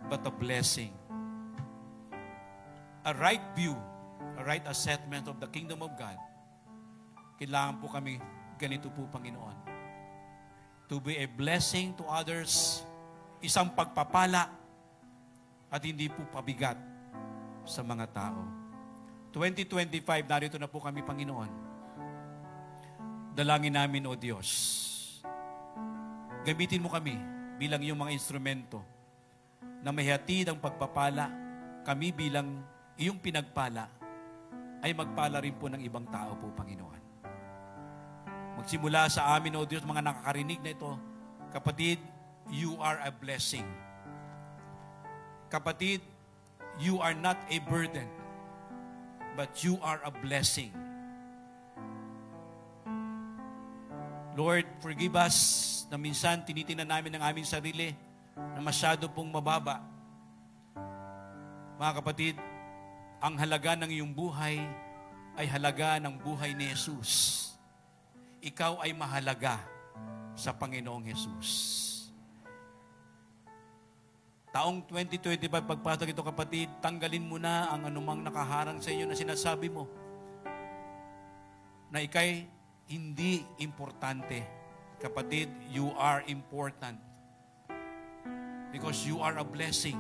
but a blessing. A right view, a right assessment of the kingdom of God. Kailangan po kami ganito po, Panginoon. To be a blessing to others, isang pagpapala at hindi po pabigat sa mga tao. 2025, narito na po kami, Panginoon. Dalangin namin, O Diyos. Gamitin mo kami bilang iyong mga instrumento na mahihatid ang pagpapala. Kami bilang iyong pinagpala ay magpala rin po ng ibang tao po, Panginoon. Magsimula sa amin, O Diyos, mga nakakarinig na ito, kapatid, you are a blessing. Kapatid, you are not a burden, but you are a blessing. Lord, forgive us na minsan tinitingnan namin ang aming sarili na masyado pong mababa. Mga kapatid, ang halaga ng iyong buhay ay halaga ng buhay ni Jesus. Ikaw ay mahalaga sa Panginoong Jesus. Taong 2025, pagpasok ito, kapatid, tanggalin mo na ang anumang nakaharang sa inyo na sinasabi mo na ikay hindi importante. Kapatid, you are important because you are a blessing.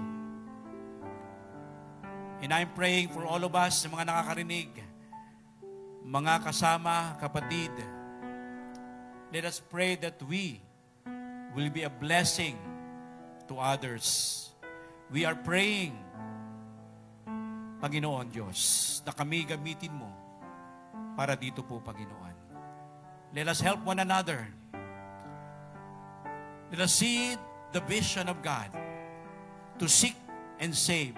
And I'm praying for all of us, mga nakakarinig, mga kasama, kapatid, let us pray that we will be a blessing to others. We are praying, Panginoon Diyos, na kami gamitin mo para dito po, Panginoon. Let us help one another. Let us see the vision of God to seek and save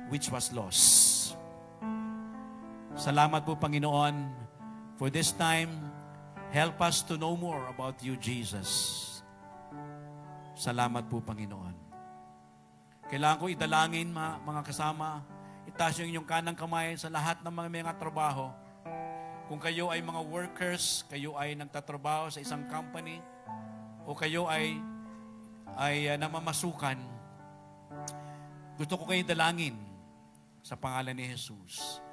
which was lost. Salamat po, Panginoon, for this time. Help us to know more about you, Jesus. Salamat po, Panginoon. Kailangan ko idalangin, mga kasama, itaas yung inyong kanang kamay sa lahat ng mga trabaho. Kung kayo ay mga workers, kayo ay nagtatrabaho sa isang company, o kayo ay namamasukan, gusto ko kayo dalangin sa pangalan ni Jesus.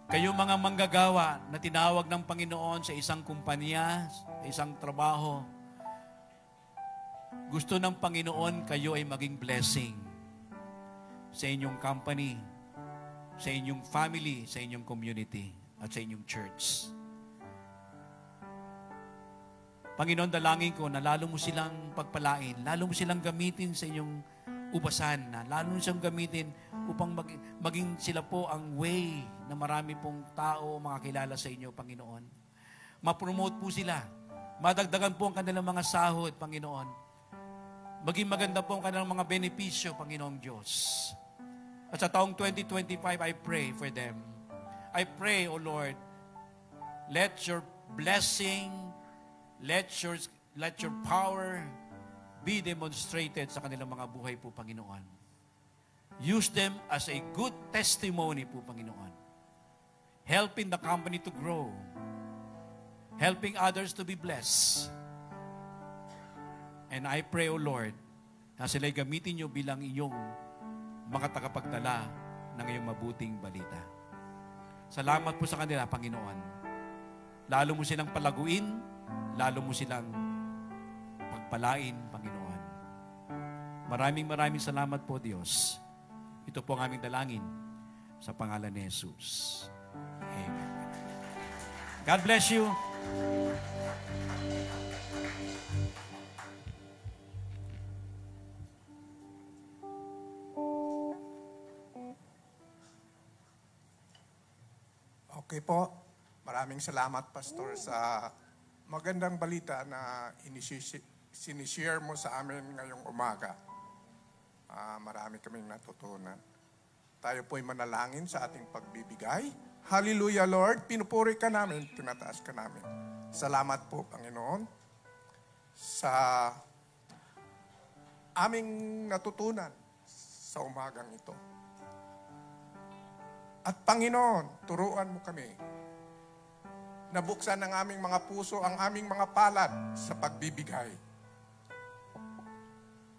Kayo mga manggagawa na tinawag ng Panginoon sa isang kumpanya, sa isang trabaho, gusto ng Panginoon kayo ay maging blessing sa inyong company, sa inyong family, sa inyong community, at sa inyong church. Panginoon, dalangin ko na lalo mo silang pagpalain, lalo mo silang gamitin sa inyong ubasan, na lalo mo silang gamitin upang maging sila po ang way na marami pong tao makakilala sa inyo, Panginoon. Ma-promote po sila. Madagdagan po ang kanilang mga sahod, Panginoon. Maging maganda po ang kanilang mga benepisyo, Panginoong Diyos. At sa taong 2025, I pray for them. I pray, O Lord, let your blessing, let your power be demonstrated sa kanilang mga buhay po, Panginoon. Use them as a good testimony po, Panginoon. Helping the company to grow. Helping others to be blessed. And I pray, O Lord, na sila'y gamitin nyo bilang iyong mga tagapagdala ng iyong mabuting balita. Salamat po sa kanila, Panginoon. Lalo mo silang palaguin, lalo mo silang pagpalain, Panginoon. Maraming salamat po, Diyos. Ito po ang aming dalangin sa pangalan ni Jesus. Amen. God bless you.
Okay po. Maraming salamat, Pastor, sa magandang balita na sinishare mo sa amin ngayong umaga. Marami kaming natutunan. Tayo po'y manalangin sa ating pagbibigay. Hallelujah, Lord. Pinupuri ka namin, tinataas ka namin. Salamat po, Panginoon, sa aming natutunan sa umagang ito. At Panginoon, turuan mo kami. Nabuksan ng aming mga puso ang aming mga palad sa pagbibigay.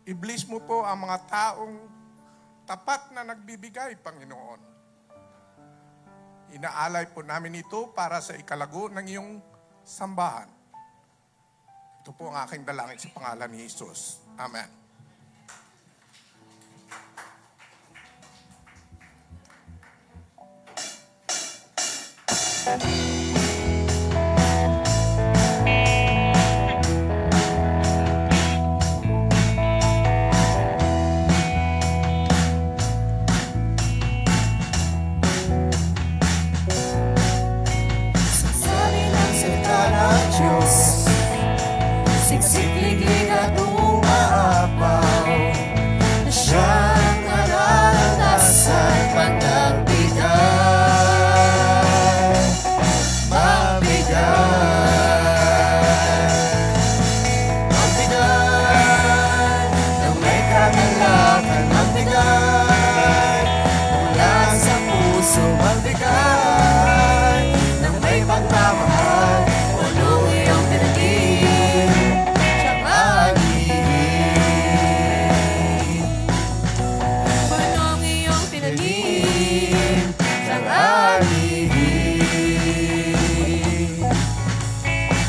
I-bless mo po ang mga taong tapat na nagbibigay, Panginoon. Inaalay po namin ito para sa ikalago ng iyong sambahan. Ito po ang aking dalangin sa pangalan ni Jesus. Amen.
Sabi ng salita ng Diyos, siksik-liklik at umaapaw, na siyang nararanasan pag nagbigay, magbigay ng may kagalakan, magbigay mula sa puso, magbigay ng may pagmamahal, punong iyong pinagin, siyang anin. Punong iyong pinagin, siyang anin.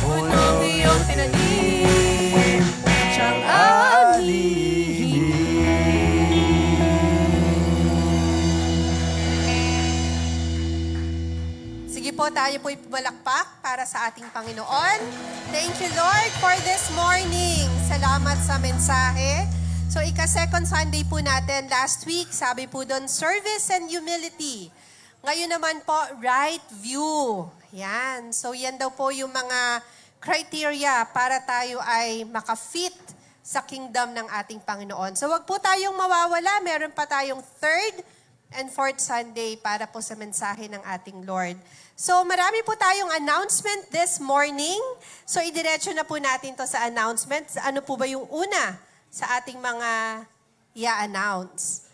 Punong iyong pinagin, siyang anin.
Sige po, tayo po'y pumalakpak para sa ating Panginoon. Thank you, Lord, for this morning. Salamat sa mensahe. So, ika-second Sunday po natin last week, sabi po doon, service and humility. Ngayon naman po, right view. Yan. So, yan daw po yung mga criteria para tayo ay makafit sa kingdom ng ating Panginoon. So, wag po tayong mawawala. Meron pa tayong third and fourth Sunday para po sa mensahe ng ating Lord. So, marami po tayong announcement this morning. So, idiretso na po natin to sa announcements. Ano po ba yung una sa ating mga i-announce?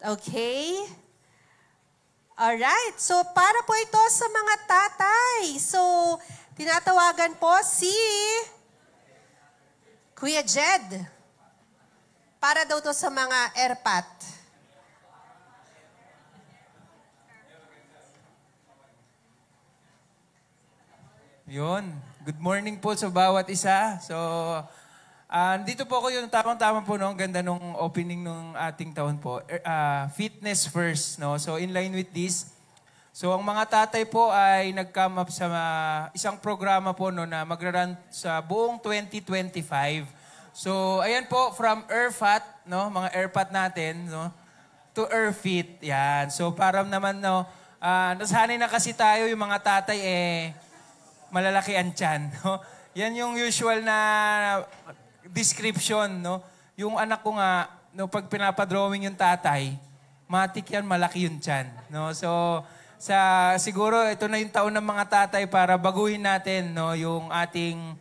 Okay? Alright. So, para po ito sa mga tatay. So, tinatawagan po si Kuya Jed. Para daw to sa mga airpat.
Yun. Good morning po sa bawat isa. So, dito po ako yung tamang-tama po, no? Ganda nung opening nung ating taon po. Fitness first, no? So, in line with this, so ang mga tatay po ay nag-come up sa isang programa po, no, na magra-run sa buong 2025. So, ayan po, from AirFat, no? Mga AirFat natin, no? To AirFit. Yan. So, para naman, no? Nasanay na kasi tayo, yung mga tatay, malalaki ang tiyan, no? Yan yung usual na description, no? Yung anak ko nga, no, pag pinapadrawing yung tatay, matik yan, malaki yung tiyan, no? So, siguro ito na yung taon ng mga tatay para baguhin natin, no, yung ating,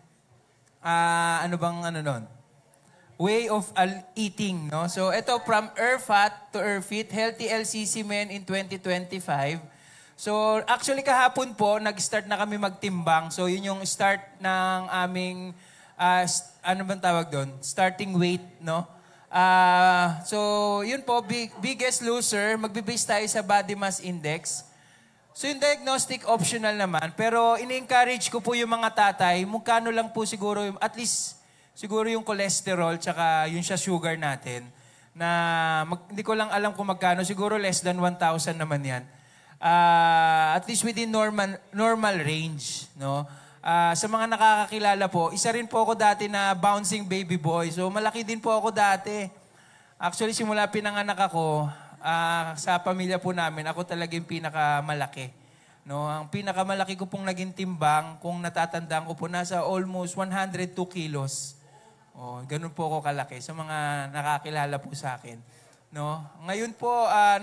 way of eating. No? So ito, from EarFat to EarFit, Healthy LCC Men in 2025. So actually kahapon po, nag-start na kami magtimbang. So yun yung start ng aming, ano bang tawag doon? Starting weight, no? So yun po, biggest loser, magbe-base tayo sa body mass index. So yung diagnostic optional naman, pero ini-encourage ko po yung mga tatay, mukano lang po siguro, at least siguro yung cholesterol, tsaka yung sa sugar natin, na hindi ko lang alam kung magkano, siguro less than 1,000 naman yan. At least within normal range. No? Sa mga nakakakilala po, isa rin po ako dati na bouncing baby boy. So malaki din po ako dati. Actually, simula pinanganak ako, sa pamilya po namin, ako talaga yung pinakamalaki. No? Ang pinakamalaki ko pong naging timbang, kung natatandaan ko po, nasa almost 102 kilos. Oh, ganun po ako kalaki sa mga nakakilala po sa akin. No? Ngayon po,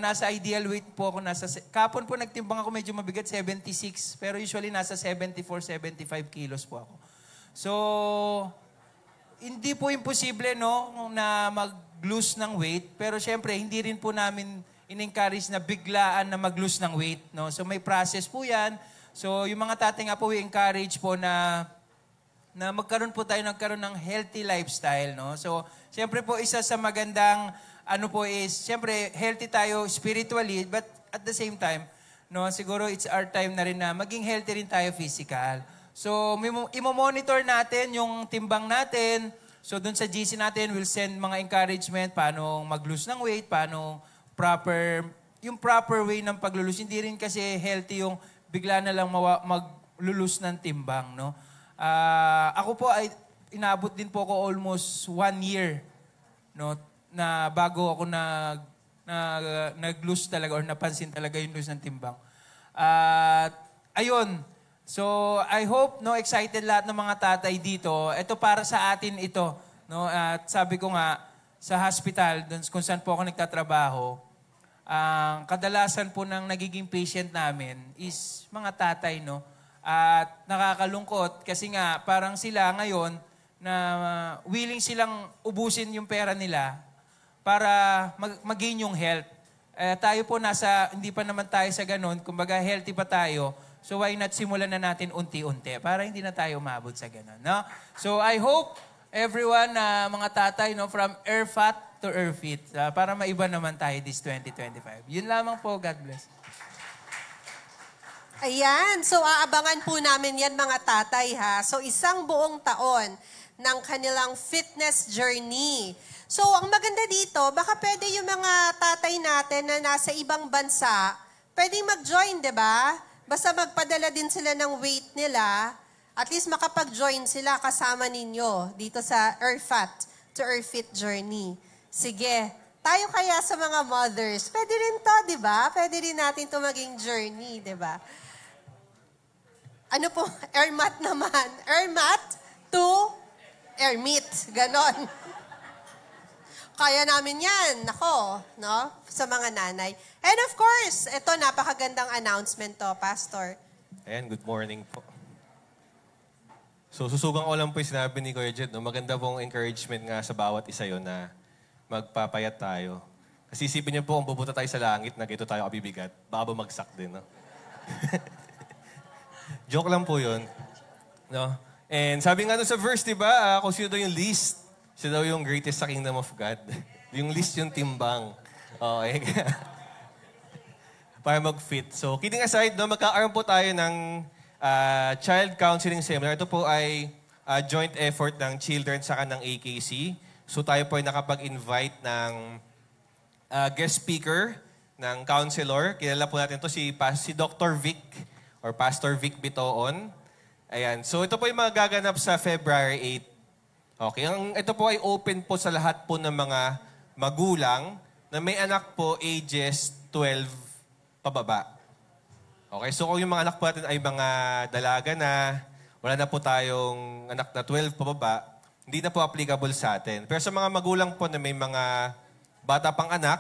nasa ideal weight po ako. Kapon po nagtimbang ako medyo mabigat, 76. Pero usually nasa 74, 75 kilos po ako. So, hindi po imposible no, na mag-lose ng weight. Pero syempre, hindi rin po namin in-encourage na biglaan na mag-lose ng weight. No? So may process po yan. So yung mga tatay nga po, we encourage po na magkaroon po tayo ng healthy lifestyle. No? So syempre po, isa sa magandang ano po is, syempre, healthy tayo spiritually, but at the same time, no, siguro it's our time na rin na maging healthy rin tayo physical. So, imo-monitor natin yung timbang natin. So, dun sa GC natin, we'll send mga encouragement, paano mag-lose ng weight, paano yung proper way ng pag-lose. Hindi rin kasi healthy yung bigla na lang mag-lose ng timbang, no? Ako po ay inaabot din po ako almost 1 year, no, na bago ako nag-lose talaga or napansin talaga yung lose ng timbang. Ayun. So, I hope, no, excited lahat ng mga tatay dito. Ito para sa atin ito, no? At sabi ko nga, sa hospital, dun, kung saan po ako nagtatrabaho, ang kadalasan po ng nagiging patient namin is mga tatay, no? At nakakalungkot kasi nga parang sila ngayon na willing silang ubusin yung pera nila para mag-gain yung health. Tayo po hindi pa naman tayo sa ganun. Kumbaga healthy pa tayo. So why not simulan na natin unti-unti para hindi na tayo umabot sa ganun. No? So I hope everyone, mga tatay, no, from EarFat to EarFit, para maiba naman tayo this 2025. Yun lamang po. God bless.
Ayan. So, aabangan po namin yan, mga tatay, ha? So, isang buong taon ng kanilang fitness journey. So, ang maganda dito, baka pwede yung mga tatay natin na nasa ibang bansa, pwedeng mag-join, di ba? Basta magpadala din sila ng weight nila, at least makapag-join sila kasama ninyo dito sa EarFat to EarFit journey. Sige. Tayo kaya sa mga mothers, pwede rin to, di ba? Pwede rin natin to maging journey, di ba? Ano po? EarMat naman. EarMat to EarMeet. Ganon. Kaya namin yan. Nako, no? Sa mga nanay. And of course, ito, napakagandang announcement to, Pastor.
Ayan, good morning po. So, susugang ko lang po yung sinabi ni Kuya Jed. No? Maganda pong encouragement nga sa bawat isa yon na magpapayat tayo. Kasi isipin niyo po, kung pupunta tayo sa langit, na gito tayo kabibigat, baka bumagsak din, no? Joke lang po yun. No? And sabi nga doon sa verse, di ba, kung sino daw yung least, siya daw yung greatest sa kingdom of God. Yung least yung timbang. Okay. Para mag-fit. So, kidding aside, no, magkakaroon po tayo ng child counseling seminar. Ito po ay joint effort ng children sa ng AKC. So, tayo po ay nakapag-invite ng guest speaker, ng counselor. Kilala po natin ito si Dr. Vic or Pastor Vic Bitoon. Ayan. So, ito po yung magaganap sa February 8. Okay. Ito po ay open po sa lahat po ng mga magulang na may anak po ages 12 pababa. Okay. So, kung yung mga anak po natin ay mga dalaga na, wala na po tayong anak na 12 pababa, hindi na po applicable sa atin. Pero sa mga magulang po na may mga bata pang anak,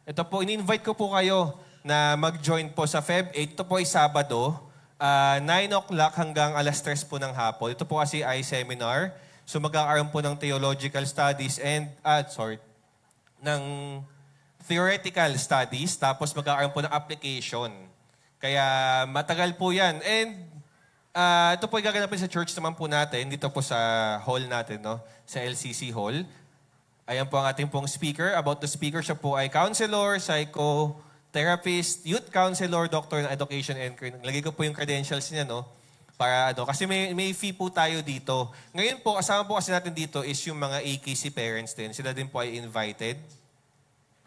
ito po, in-invite ko po kayo na mag-join po sa Feb 8. Ito po ay Sabado, 9 o'clock hanggang alas 3 po ng hapon. Ito po kasi ay seminar. So magkakaroon po ng theological studies and, ng theoretical studies, tapos magkakaroon po ng application. Kaya matagal po yan. And ito po gaganapin sa church naman po natin, dito po sa hall natin, no? Sa LCC Hall. Ayan po ang ating pong speaker. About the speaker, siya po ay counselor, psychotherapist, youth counselor, doctor ng education, and lagay ko po yung credentials niya, no? Para kasi may fee po tayo dito. Ngayon po, kasama po kasi natin dito is yung mga AKC parents din. Sila din po ay invited.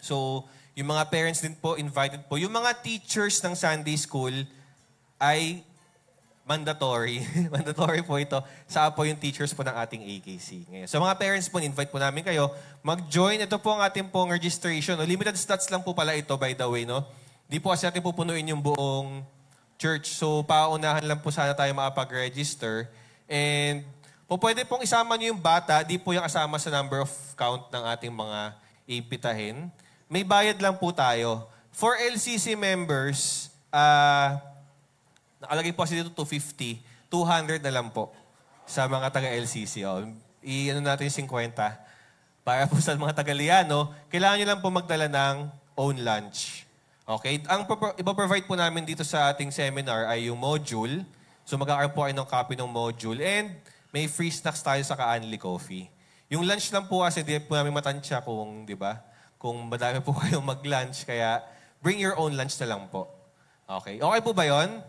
So, yung mga parents din po, invited po. Yung mga teachers ng Sunday School ay mandatory. Mandatory po ito. Saan po yung teachers po ng ating AKC. Ngayon. So, mga parents po, invite po namin kayo. Mag-join. Ito po ang ating pong registration. Limited slots lang po pala ito, by the way, no? Di po kasi natin pupunuin yung buong church. So, paunahan lang po sana tayo makapag-register. And, po pwede pong isama niyo yung bata. Di po yung kasama sa number of count ng ating mga ipitahin. May bayad lang po tayo. For LCC members, nakalagay po kasi dito 250, 200 na lang po sa mga taga-LCC. I-ano natin 50. Para po sa mga taga-Liano, kailangan nyo lang po magdala ng own lunch. Okay? Ang ipoprovide po namin dito sa ating seminar ay yung module. So magkakaroon po kayo ng copy ng module. And may free snacks tayo sa Kaanli Coffee. Yung lunch lang po kasi di po namin matansya kung, di ba? Kung madami po kayong mag-lunch. Kaya bring your own lunch na lang po. Okay? Okay po ba yun?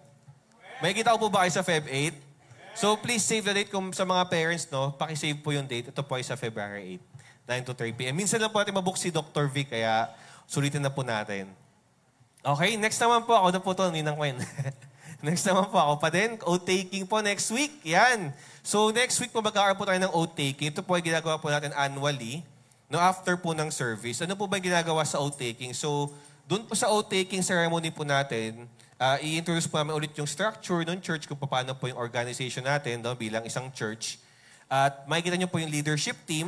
May kita ko po ba kayo sa Feb 8? So please save the date kung sa mga parents, no? Pakisave po yung date. Ito po ay sa February 8, 9 to 3 p.m. Minsan lang po natin mabook si Dr. V, kaya sulitin na po natin. Okay, next naman po ako. Na po ito, Ninang Gwen. Next naman po ako pa din. Oath-taking po next week. Yan. So next week po magkakaroon po tayo ng oath-taking. Ito po ay ginagawa po natin annually. No, after po ng service. Ano po ba ginagawa sa oath-taking? So doon po sa oath-taking ceremony po natin, i-introduce po namin ulit yung structure ng church, kung paano po yung organization natin, no, bilang isang church. At makikita nyo po yung leadership team.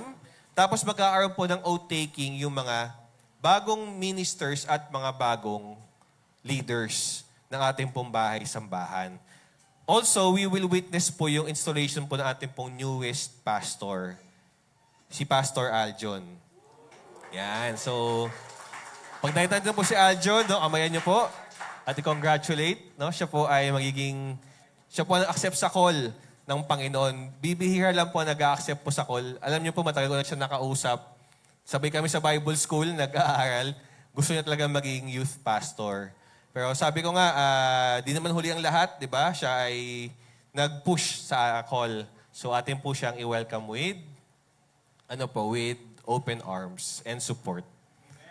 Tapos magkakaroon po ng oath-taking yung mga bagong ministers at mga bagong leaders ng ating pong bahay-sambahan. Also, we will witness po yung installation po ng ating pong newest pastor, si Pastor Aljon. Yan. So, pag nakita nyo po si Aljon, no, kamayan nyo po at i-congratulate. No? Siya po ay siya po nag-accept sa call ng Panginoon. Bibihira lang po nag-accept po sa call. Alam niyo po, matagal ko na siya nakausap. Sabay kami sa Bible School, nag-aaral. Gusto niya talaga maging youth pastor. Pero sabi ko nga, di naman huli ang lahat, di ba? Siya ay nag-push sa call. So atin po siyang i-welcome with open arms and support.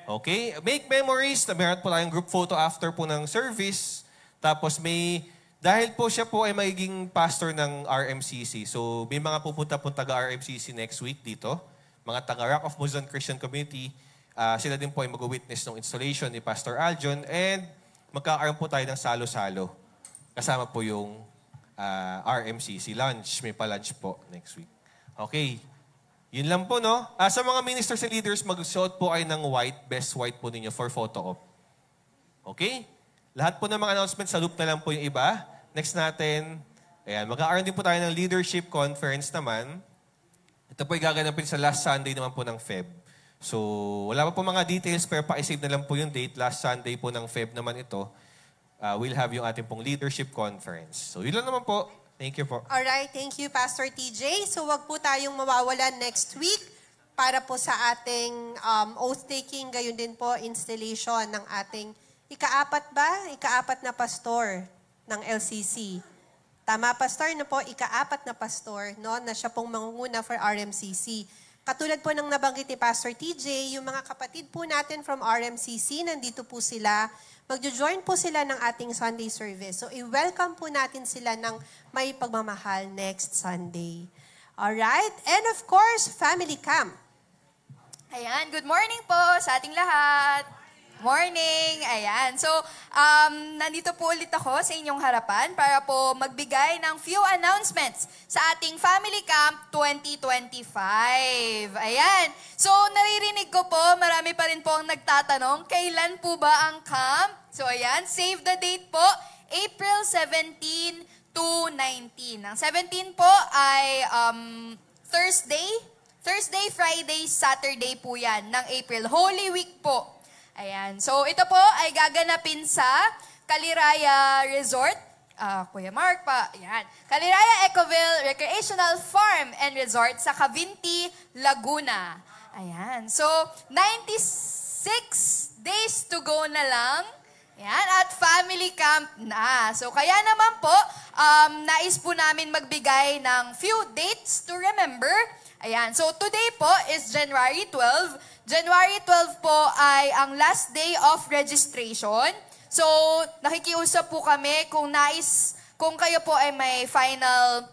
Okay? Make memories. Meron po tayong group photo after po ng service. Tapos dahil po siya po ay magiging pastor ng RMCC. So may mga pupunta po taga-RMCC next week dito. Mga taga-Rock of Muzon Christian Community. Sila din po ay mag-witness ng installation ni Pastor Aljon. And magkakaroon po tayo ng salo-salo. Kasama po yung RMCC lunch. May pa-lunch po next week. Okay. Yun lang po, no? Sa mga ministers and leaders, mag-suot po kayo ng white, best white po ninyo for photo op. Okay? Lahat po ng mga announcements, sa loop na lang po yung iba. Next natin, ayan, magkakaroon din po tayo ng leadership conference naman. Ito po ay gaganapin sa last Sunday naman po ng Feb. So, wala pa po mga details, pero pa-save na lang po yung date. Last Sunday po ng Feb naman ito. We'll have yung ating pong leadership conference. So, yun lang naman po. Thank you po.
Alright, thank you, Pastor TJ. So, wag po tayong mawawalan next week para po sa ating oath-taking, gayon din po, installation ng ating ikaapat na pastor ng LCC. Tama, Pastor, na po, ikaapat na pastor, no, na siya pong mangunguna for RMCC. Katulad po ng nabanggit ni Pastor TJ, yung mga kapatid po natin from RMCC, nandito po sila. Magjo-join po sila ng ating Sunday service. So, i-welcome po natin sila ng may pagmamahal next Sunday. Alright? And of course, family camp.
Ayan, good morning po sa ating lahat. Morning! Ayan. So, nandito po ulit ako sa inyong harapan para po magbigay ng few announcements sa ating Family Camp 2025. Ayan. So, naririnig ko po, marami pa rin po ang nagtatanong, kailan po ba ang camp? So, ayan. Save the date po, April 17 to 19. Ang 17 po ay Thursday, Friday, Saturday po yan ng April. Holy Week po. Ayan. So, ito po ay gaganapin sa Kaliraya Resort. Kuya Mark pa. Ayan. Kaliraya Ecoville Recreational Farm and Resort sa Cavinti, Laguna. Ayan. So, 96 days to go na lang. Ayan. At family camp na. So, kaya naman po, nais po namin magbigay ng few dates to remember. Ayan. So, today po is January 12. January 12 po ay ang last day of registration. So, nakikiusap po kami kung kayo po ay may final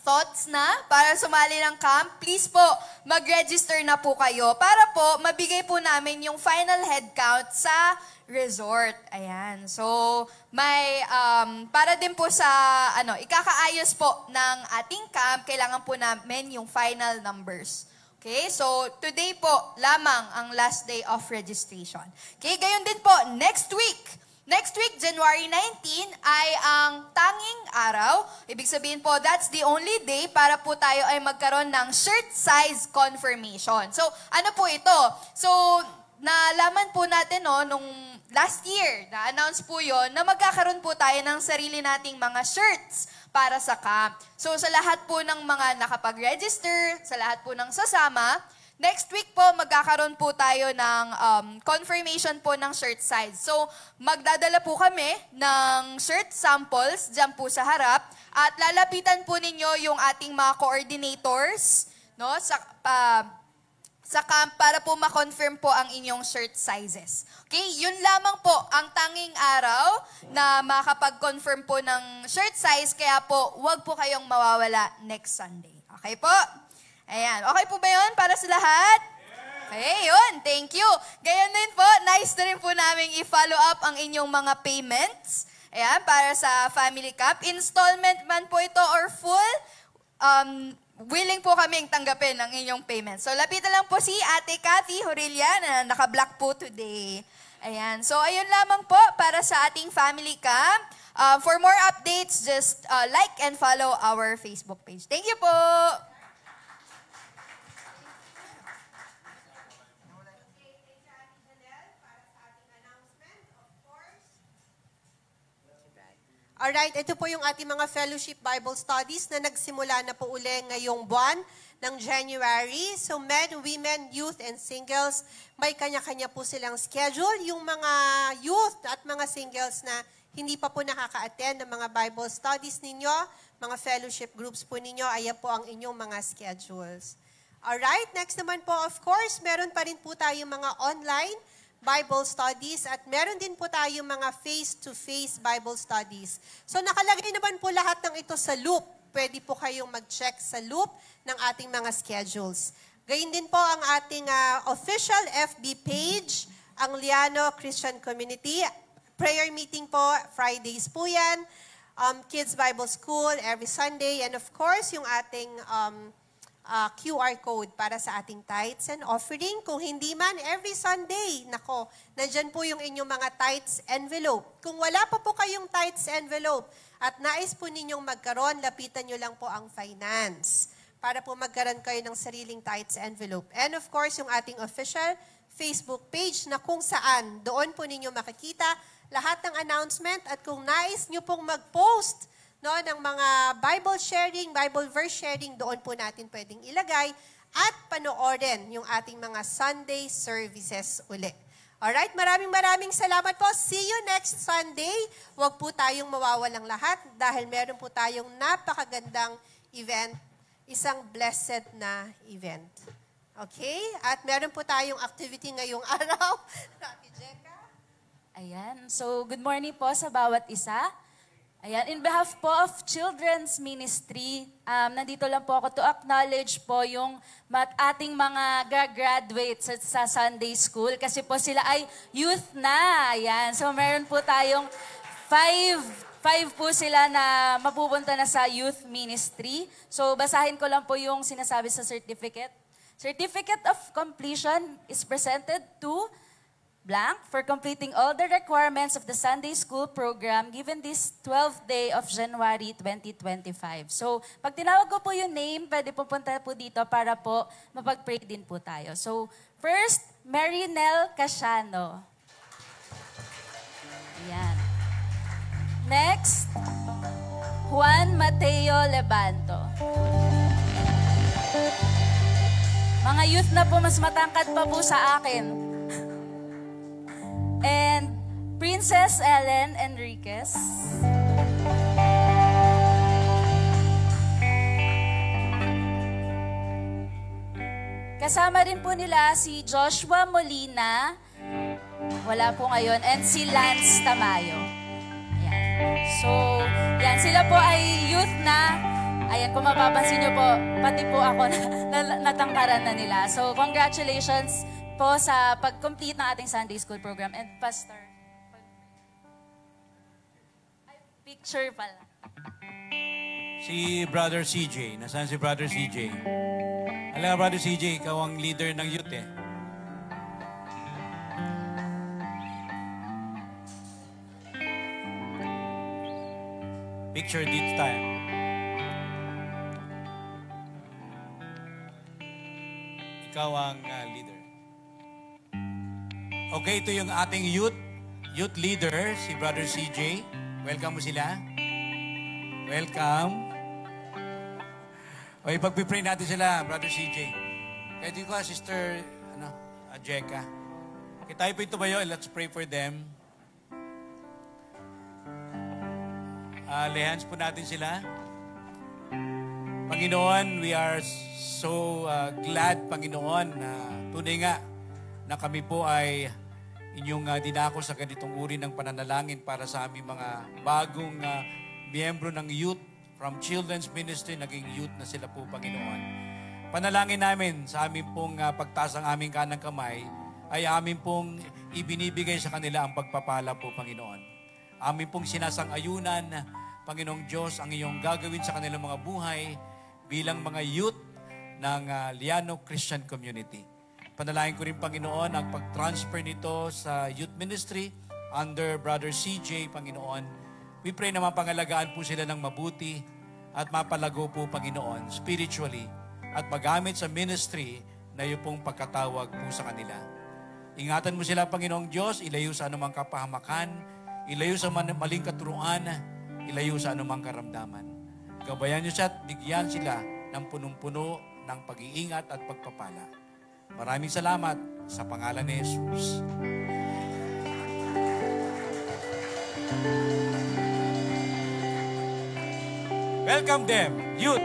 thoughts na para sumali ng camp, please po, mag-register na po kayo para po mabigay po namin yung final head count sa resort. Ayan. So, may, para din po sa, ikakaayos po ng ating camp, kailangan po namin yung final numbers. Okay? So, today po, lamang ang last day of registration. Okay? Gayon din po, next week, January 19, ay ang tanging araw. Ibig sabihin po, that's the only day para po tayo ay magkaroon ng shirt size confirmation. So, ano po ito? So, nalaman po natin nung last year, na-announce po yon na magkakaroon po tayo ng sarili nating mga shirts para sa camp. So, sa lahat po ng mga nakapag-register, sa lahat po ng sasama, next week po, magkakaroon po tayo ng confirmation po ng shirt size. So, magdadala po kami ng shirt samples dyan po sa harap at lalapitan po ninyo yung ating mga coordinators sa camp para po ma-confirm po ang inyong shirt sizes. Okay? Yun lamang po ang tanging araw na makapag-confirm po ng shirt size, kaya po, huwag po kayong mawawala next Sunday. Okay po? Ayan. Okay po ba yun para sa lahat? Okay, yun. Thank you. Gayon din po, nice na rin po namin i-follow up ang inyong mga payments. Ayan, para sa family camp. Installment man po ito or full, willing po kaming tanggapin ang inyong payment. So, lapitan lang po si Ate Cathy Horilla na naka-black po today. Ayan. So, ayun lamang po para sa ating family camp. For more updates, just like and follow our Facebook page. Thank you po!
Alright, ito po yung ating mga fellowship Bible studies na nagsimula na po uli ngayong buwan ng January. So men, women, youth, and singles, may kanya-kanya po silang schedule. Yung mga youth at mga singles na hindi pa po nakaka-attend ng mga Bible studies ninyo, mga fellowship groups po ninyo, ayan po ang inyong mga schedules. Alright, next naman po, of course, meron pa rin po tayong mga online Bible studies at meron din po tayong mga face-to-face Bible studies. So nakalagay naman po lahat ng ito sa loop. Pwede po kayong mag-check sa loop ng ating mga schedules. Gayun din po ang ating official FB page, ang Liano Christian Community. Prayer meeting po, Fridays po yan. Kids Bible School every Sunday. And of course, yung ating QR code para sa ating tithes and offering. Kung hindi man, every Sunday, nako, nandyan po yung inyong mga tithes envelope. Kung wala pa po kayong tithes envelope at nais po ninyong magkaroon, lapitan nyo lang po ang finance para po magkaroon kayo ng sariling tithes envelope. And of course, yung ating official Facebook page na kung saan doon po ninyo makikita lahat ng announcement at kung nais nyo pong mag-post ng mga Bible sharing, Bible verse sharing, doon po natin pwedeng ilagay at panoorin yung ating mga Sunday services uli. Alright, maraming salamat po. See you next Sunday. Huwag po tayong mawawalang lahat dahil meron po tayong napakagandang event, isang blessed na event. Okay? At meron po tayong activity ngayong araw.
Ayan. So, good morning po sa bawat isa. Ayan, in behalf po of Children's Ministry, nandito lang po ako to acknowledge po yung ating mga graduates sa Sunday School kasi po sila ay youth na. Ayan, so meron po tayong five po sila na mapupunta na sa youth ministry. So basahin ko lang po yung sinasabi sa certificate. Certificate of completion is presented to blank for completing all the requirements of the Sunday School program given this 12th day of January 2025. So, pag tinawag ko po yung name, pwede pupunta po dito para po mapag-pray din po tayo. So, first, Marinel Casiano. Yan. Next, Juan Mateo Lebanto. Mga youth na po, mas matangkad pa po sa akin. And Princess Ellen Enriquez. Kasama rin po nila si Joshua Molina, wala po ngayon, and si Lance Tamayo. Ayan. So, yan, sila po ay youth na, ayan, kung mapapansin nyo po, pati po ako natangkaran na nila. So, congratulations po sa pag-complete ng ating Sunday School program. And Pastor, picture pala.
Si Brother CJ. Nasaan si Brother CJ? Alam nga, Brother CJ, ikaw ang leader ng youth eh. Picture dito tayo. Ikaw ang leader. Okay, ito yung ating youth leader, si Brother CJ. Welcome mo sila. Welcome. Okay, pag-pray natin sila, Brother CJ. Kaya dito ka, Sister Jeka. Okay, tayo po ito ba yun? Let's pray for them. Lay hands po natin sila. Panginoon, we are so glad, Panginoon, na tunay nga na kami po ay inyong dinako sa ganitong uri ng pananalangin para sa aming mga bagong miyembro ng youth from children's ministry, naging youth na sila po, Panginoon. Panalangin namin sa aming pong pagtaas ng aming kanang kamay ay amin pong ibinibigay sa kanila ang pagpapala po, Panginoon. Amin pong sinasang-ayunan, Panginoong Diyos, ang iyong gagawin sa kanilang mga buhay bilang mga youth ng Liano Christian Community. Panalangin ko rin, Panginoon, ang pag-transfer nito sa youth ministry under Brother CJ, Panginoon. We pray na mapangalagaan po sila ng mabuti at mapalago po, Panginoon, spiritually at magamit sa ministry na iyong pong pagkatawag po sa kanila. Ingatan mo sila, Panginoong Diyos, ilayo sa anumang kapahamakan, ilayo sa maling katuruan, ilayo sa anumang karamdaman. Gabayan niyo siya at bigyan sila ng punong-puno ng pag-iingat at pagpapala. Maraming salamat sa pangalan ni Jesus. Welcome them, youth.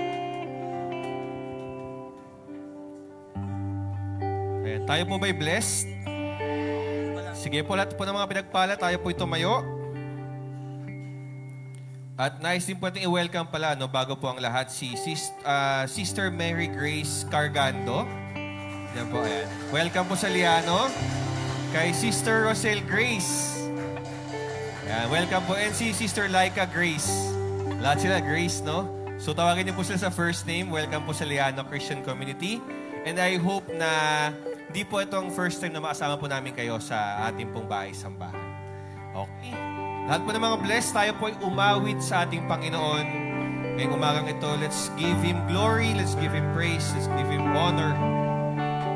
Ayan, tayo po ba'y blessed? Sige po, lahat po ng mga pinagpala, tayo po tumayo. At nice din po natin i-welcome pala, no, bago po ang lahat, si Sister Mary Grace Cargando. Yan po, ayan. Welcome po sa Liano. Kay Sister Rosel Grace. Ayan, welcome po. And si Sister Laika Grace. Lahat sila Grace, no? So tawagin niyo po sila sa first name. Welcome po sa Liano Christian Community. And I hope na di po itong first time na makasama po namin kayo sa ating pong bahay-sambahan. Okay. Lahat po ng mga blessed, tayo po ay umawit sa ating Panginoon. Ngayong umagang ito, let's give Him glory, let's give Him praise, let's give Him honor.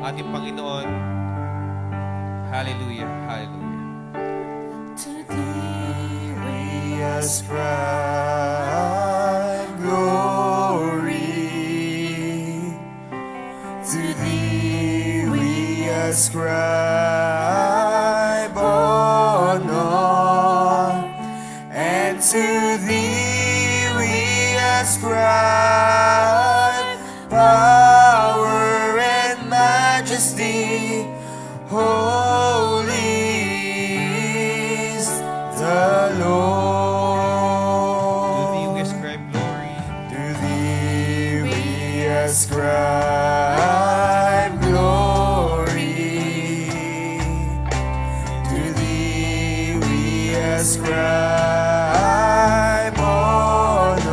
Ating Panginoon. Hallelujah, hallelujah.
To Thee we ascribe glory. To Thee we ascribe honor. And to Thee we ascribe power and majesty. Holy is the Lord.
To Thee we ascribe glory.
To Thee we ascribe glory. To Thee we ascribe honor.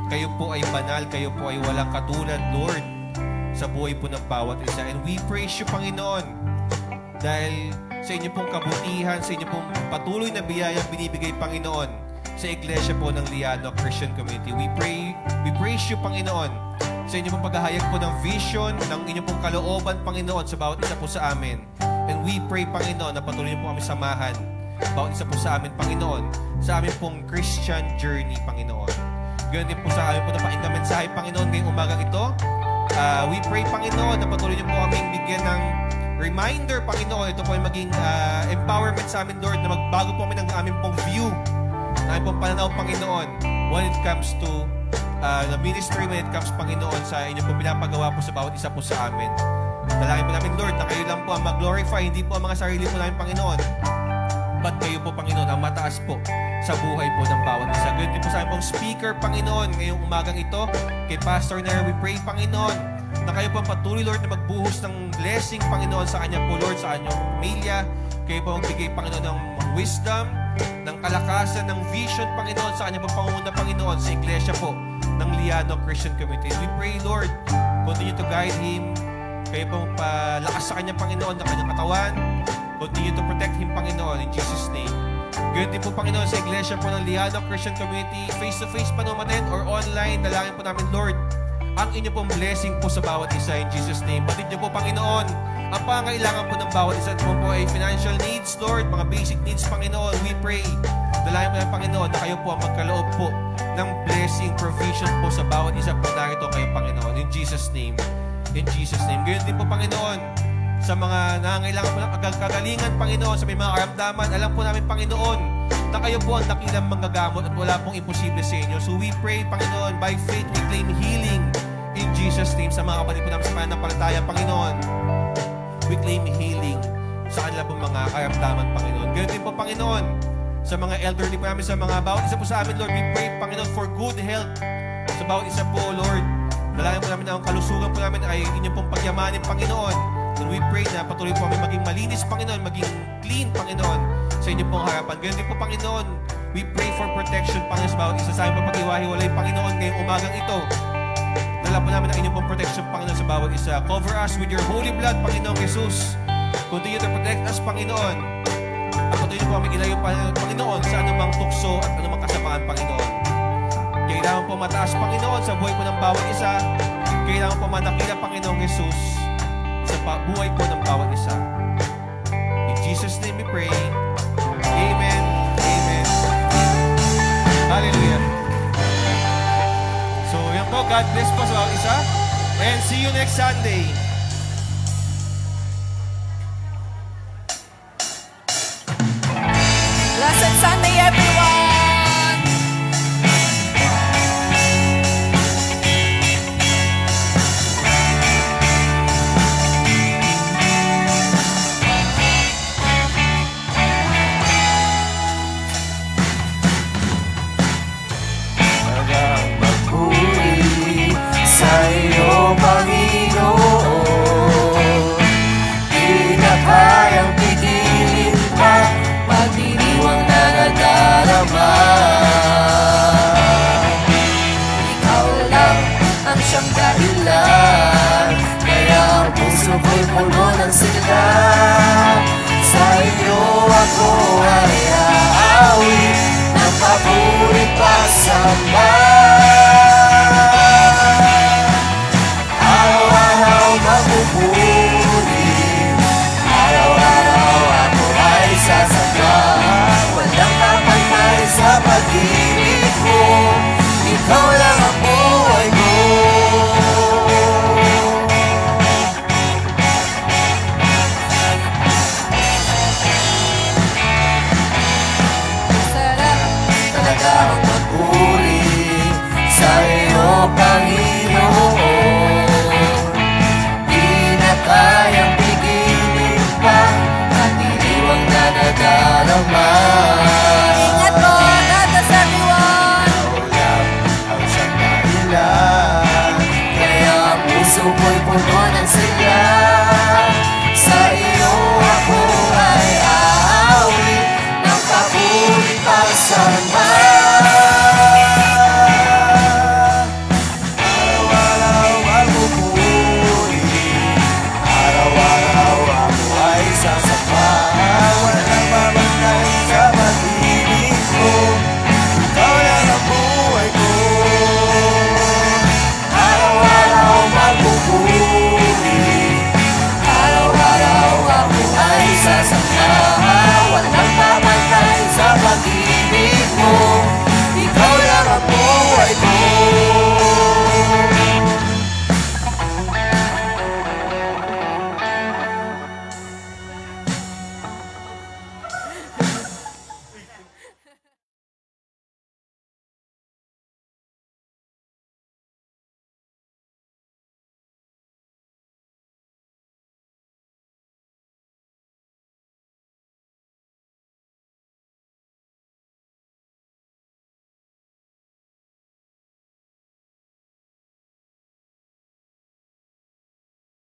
Kayo po ay banal, kayo po ay walang katulad, Lord, sa buhay po ng bawat isa. And we praise you, Panginoon, dahil sa inyo pong kabutihan, sa inyo pong patuloy na biyayang binibigay, Panginoon, sa iglesia po ng Liano Christian Community. We praise you, Panginoon, sa inyo pong paghahayag po ng vision, ng inyong pong kalooban, Panginoon, sa bawat isa po sa amin. And we pray, Panginoon, na patuloy po kami samahan, bawat isa po sa amin, Panginoon, sa amin pong Christian journey, Panginoon. Ganoon din po sa amin po na pakinggan mensahe, Panginoon, ngayong umagang ito. We pray, Panginoon, na patuloy niyo po kaming bigyan ng reminder, Panginoon. Ito po ay maging empowerment sa amin, Lord, na magbago po kami ng aming pong view, ng aming pong pananaw, Panginoon, when it comes to the ministry, when it comes, Panginoon, sa inyo po pinapagawa po sa bawat isa po sa amin. Dalangin po namin, Lord, na kayo lang po ang mag-glorify, hindi po ang mga sarili po namin, Panginoon. But kayo po, Panginoon, ang mataas po sa buhay po ng bawat isa. Ganyan din po sa amin pong speaker, Panginoon, ngayong umagang ito, kay Pastor Nair, we pray, Panginoon, na kayo po patuloy, Lord, na magbuhos ng blessing, Panginoon, sa kanya po, Lord, sa kanyang pamilya. Kayo po magbigay, Panginoon, ng wisdom, ng kalakasan, ng vision, Panginoon, sa kanya po pangunguna, Panginoon, sa iglesia po ng Liano Christian Community. We pray, Lord, continue to guide him. Kayo po palakas sa kanya, Panginoon, ng kanyang katawan. Continue to protect him, Panginoon, in Jesus' name. Ganoon din po, Panginoon, sa iglesia po ng Liano Christian Community, face-to-face pa naman or online, dalangin po namin, Lord, ang inyo pong blessing po sa bawat isa in Jesus' name. Batid niyo po, Panginoon, ang pangailangan po ng bawat isa po ay financial needs, Lord, mga basic needs, Panginoon. We pray, dalangin po ng Panginoon, na kayo po ang magkaloob po ng blessing, provision po sa bawat isa po narito kayo, Panginoon, in Jesus' name. In Jesus' name. Ganoon din po, Panginoon, sa mga nangangailangan po ng kagalingan, Panginoon, sa may mga karamdaman, alam po namin, Panginoon, na kayo po ang dakilang manggagamot at wala pong imposible sa inyo. So we pray, Panginoon, by faith we claim healing in Jesus' name sa mga kapatid po namin sa pananampalataya, Panginoon. We claim healing sa kanila po mga karamdaman, Panginoon. Ganoon din po, Panginoon, sa mga elderly po namin, sa mga bawat isa po sa amin, Lord, we pray, Panginoon, for good health sa bawat isa po, Lord. Dalangin po namin na ang kalusugan po namin ay inyong pong pagyamanin, Panginoon. And we pray na patuloy po kami maging malinis, Panginoon, maging clean, Panginoon, sa inyong pong harapan. Ganyan din po, Panginoon, we pray for protection, Panginoon, sa bawat isa sa aming pag-iwahiwalay, Panginoon, ngayong umagang ito. Dala po namin ang inyong pong protection, Panginoon, sa bawat isa. Cover us with your holy blood, Panginoon Jesus. Continue to protect us, Panginoon. At patuloy po kami ilayo, Panginoon, sa anumang tukso at anumang kasamaan, Panginoon. Kailangan po mataas, Panginoon, sa buhay po ng bawat isa. Kailangan po manakila, Panginoong Jesus, sa buhay po ng bawat isa. In Jesus' name we pray. Amen. Amen. Hallelujah. So, yan po. God bless po sa bawat isa. And see you next Sunday.
Blessed Sunday, everyone!
Sa'yo, Panginoon, di na kayang pigilin pa, pagdiriwang na nadarama. Ikaw lang ang siyang dahilan, kaya ang puso ko'y puno ng sigla. Sa'yo ako ay aawit, ng paburit pasambay. Araw-araw mapupunin, araw-araw ako ay sasamba. Walang kapantay sa pag-ibig mo, ikaw lang ang buhay ko. Sarap talaga ang magpuri sa iyo, Panginoon. Kayang pigilin pa at diriwang na nadarama.
Ingat po! God bless everyone!
Ikaw lang ang siyang dahilan, kaya ang puso ko'y puno ng sigla.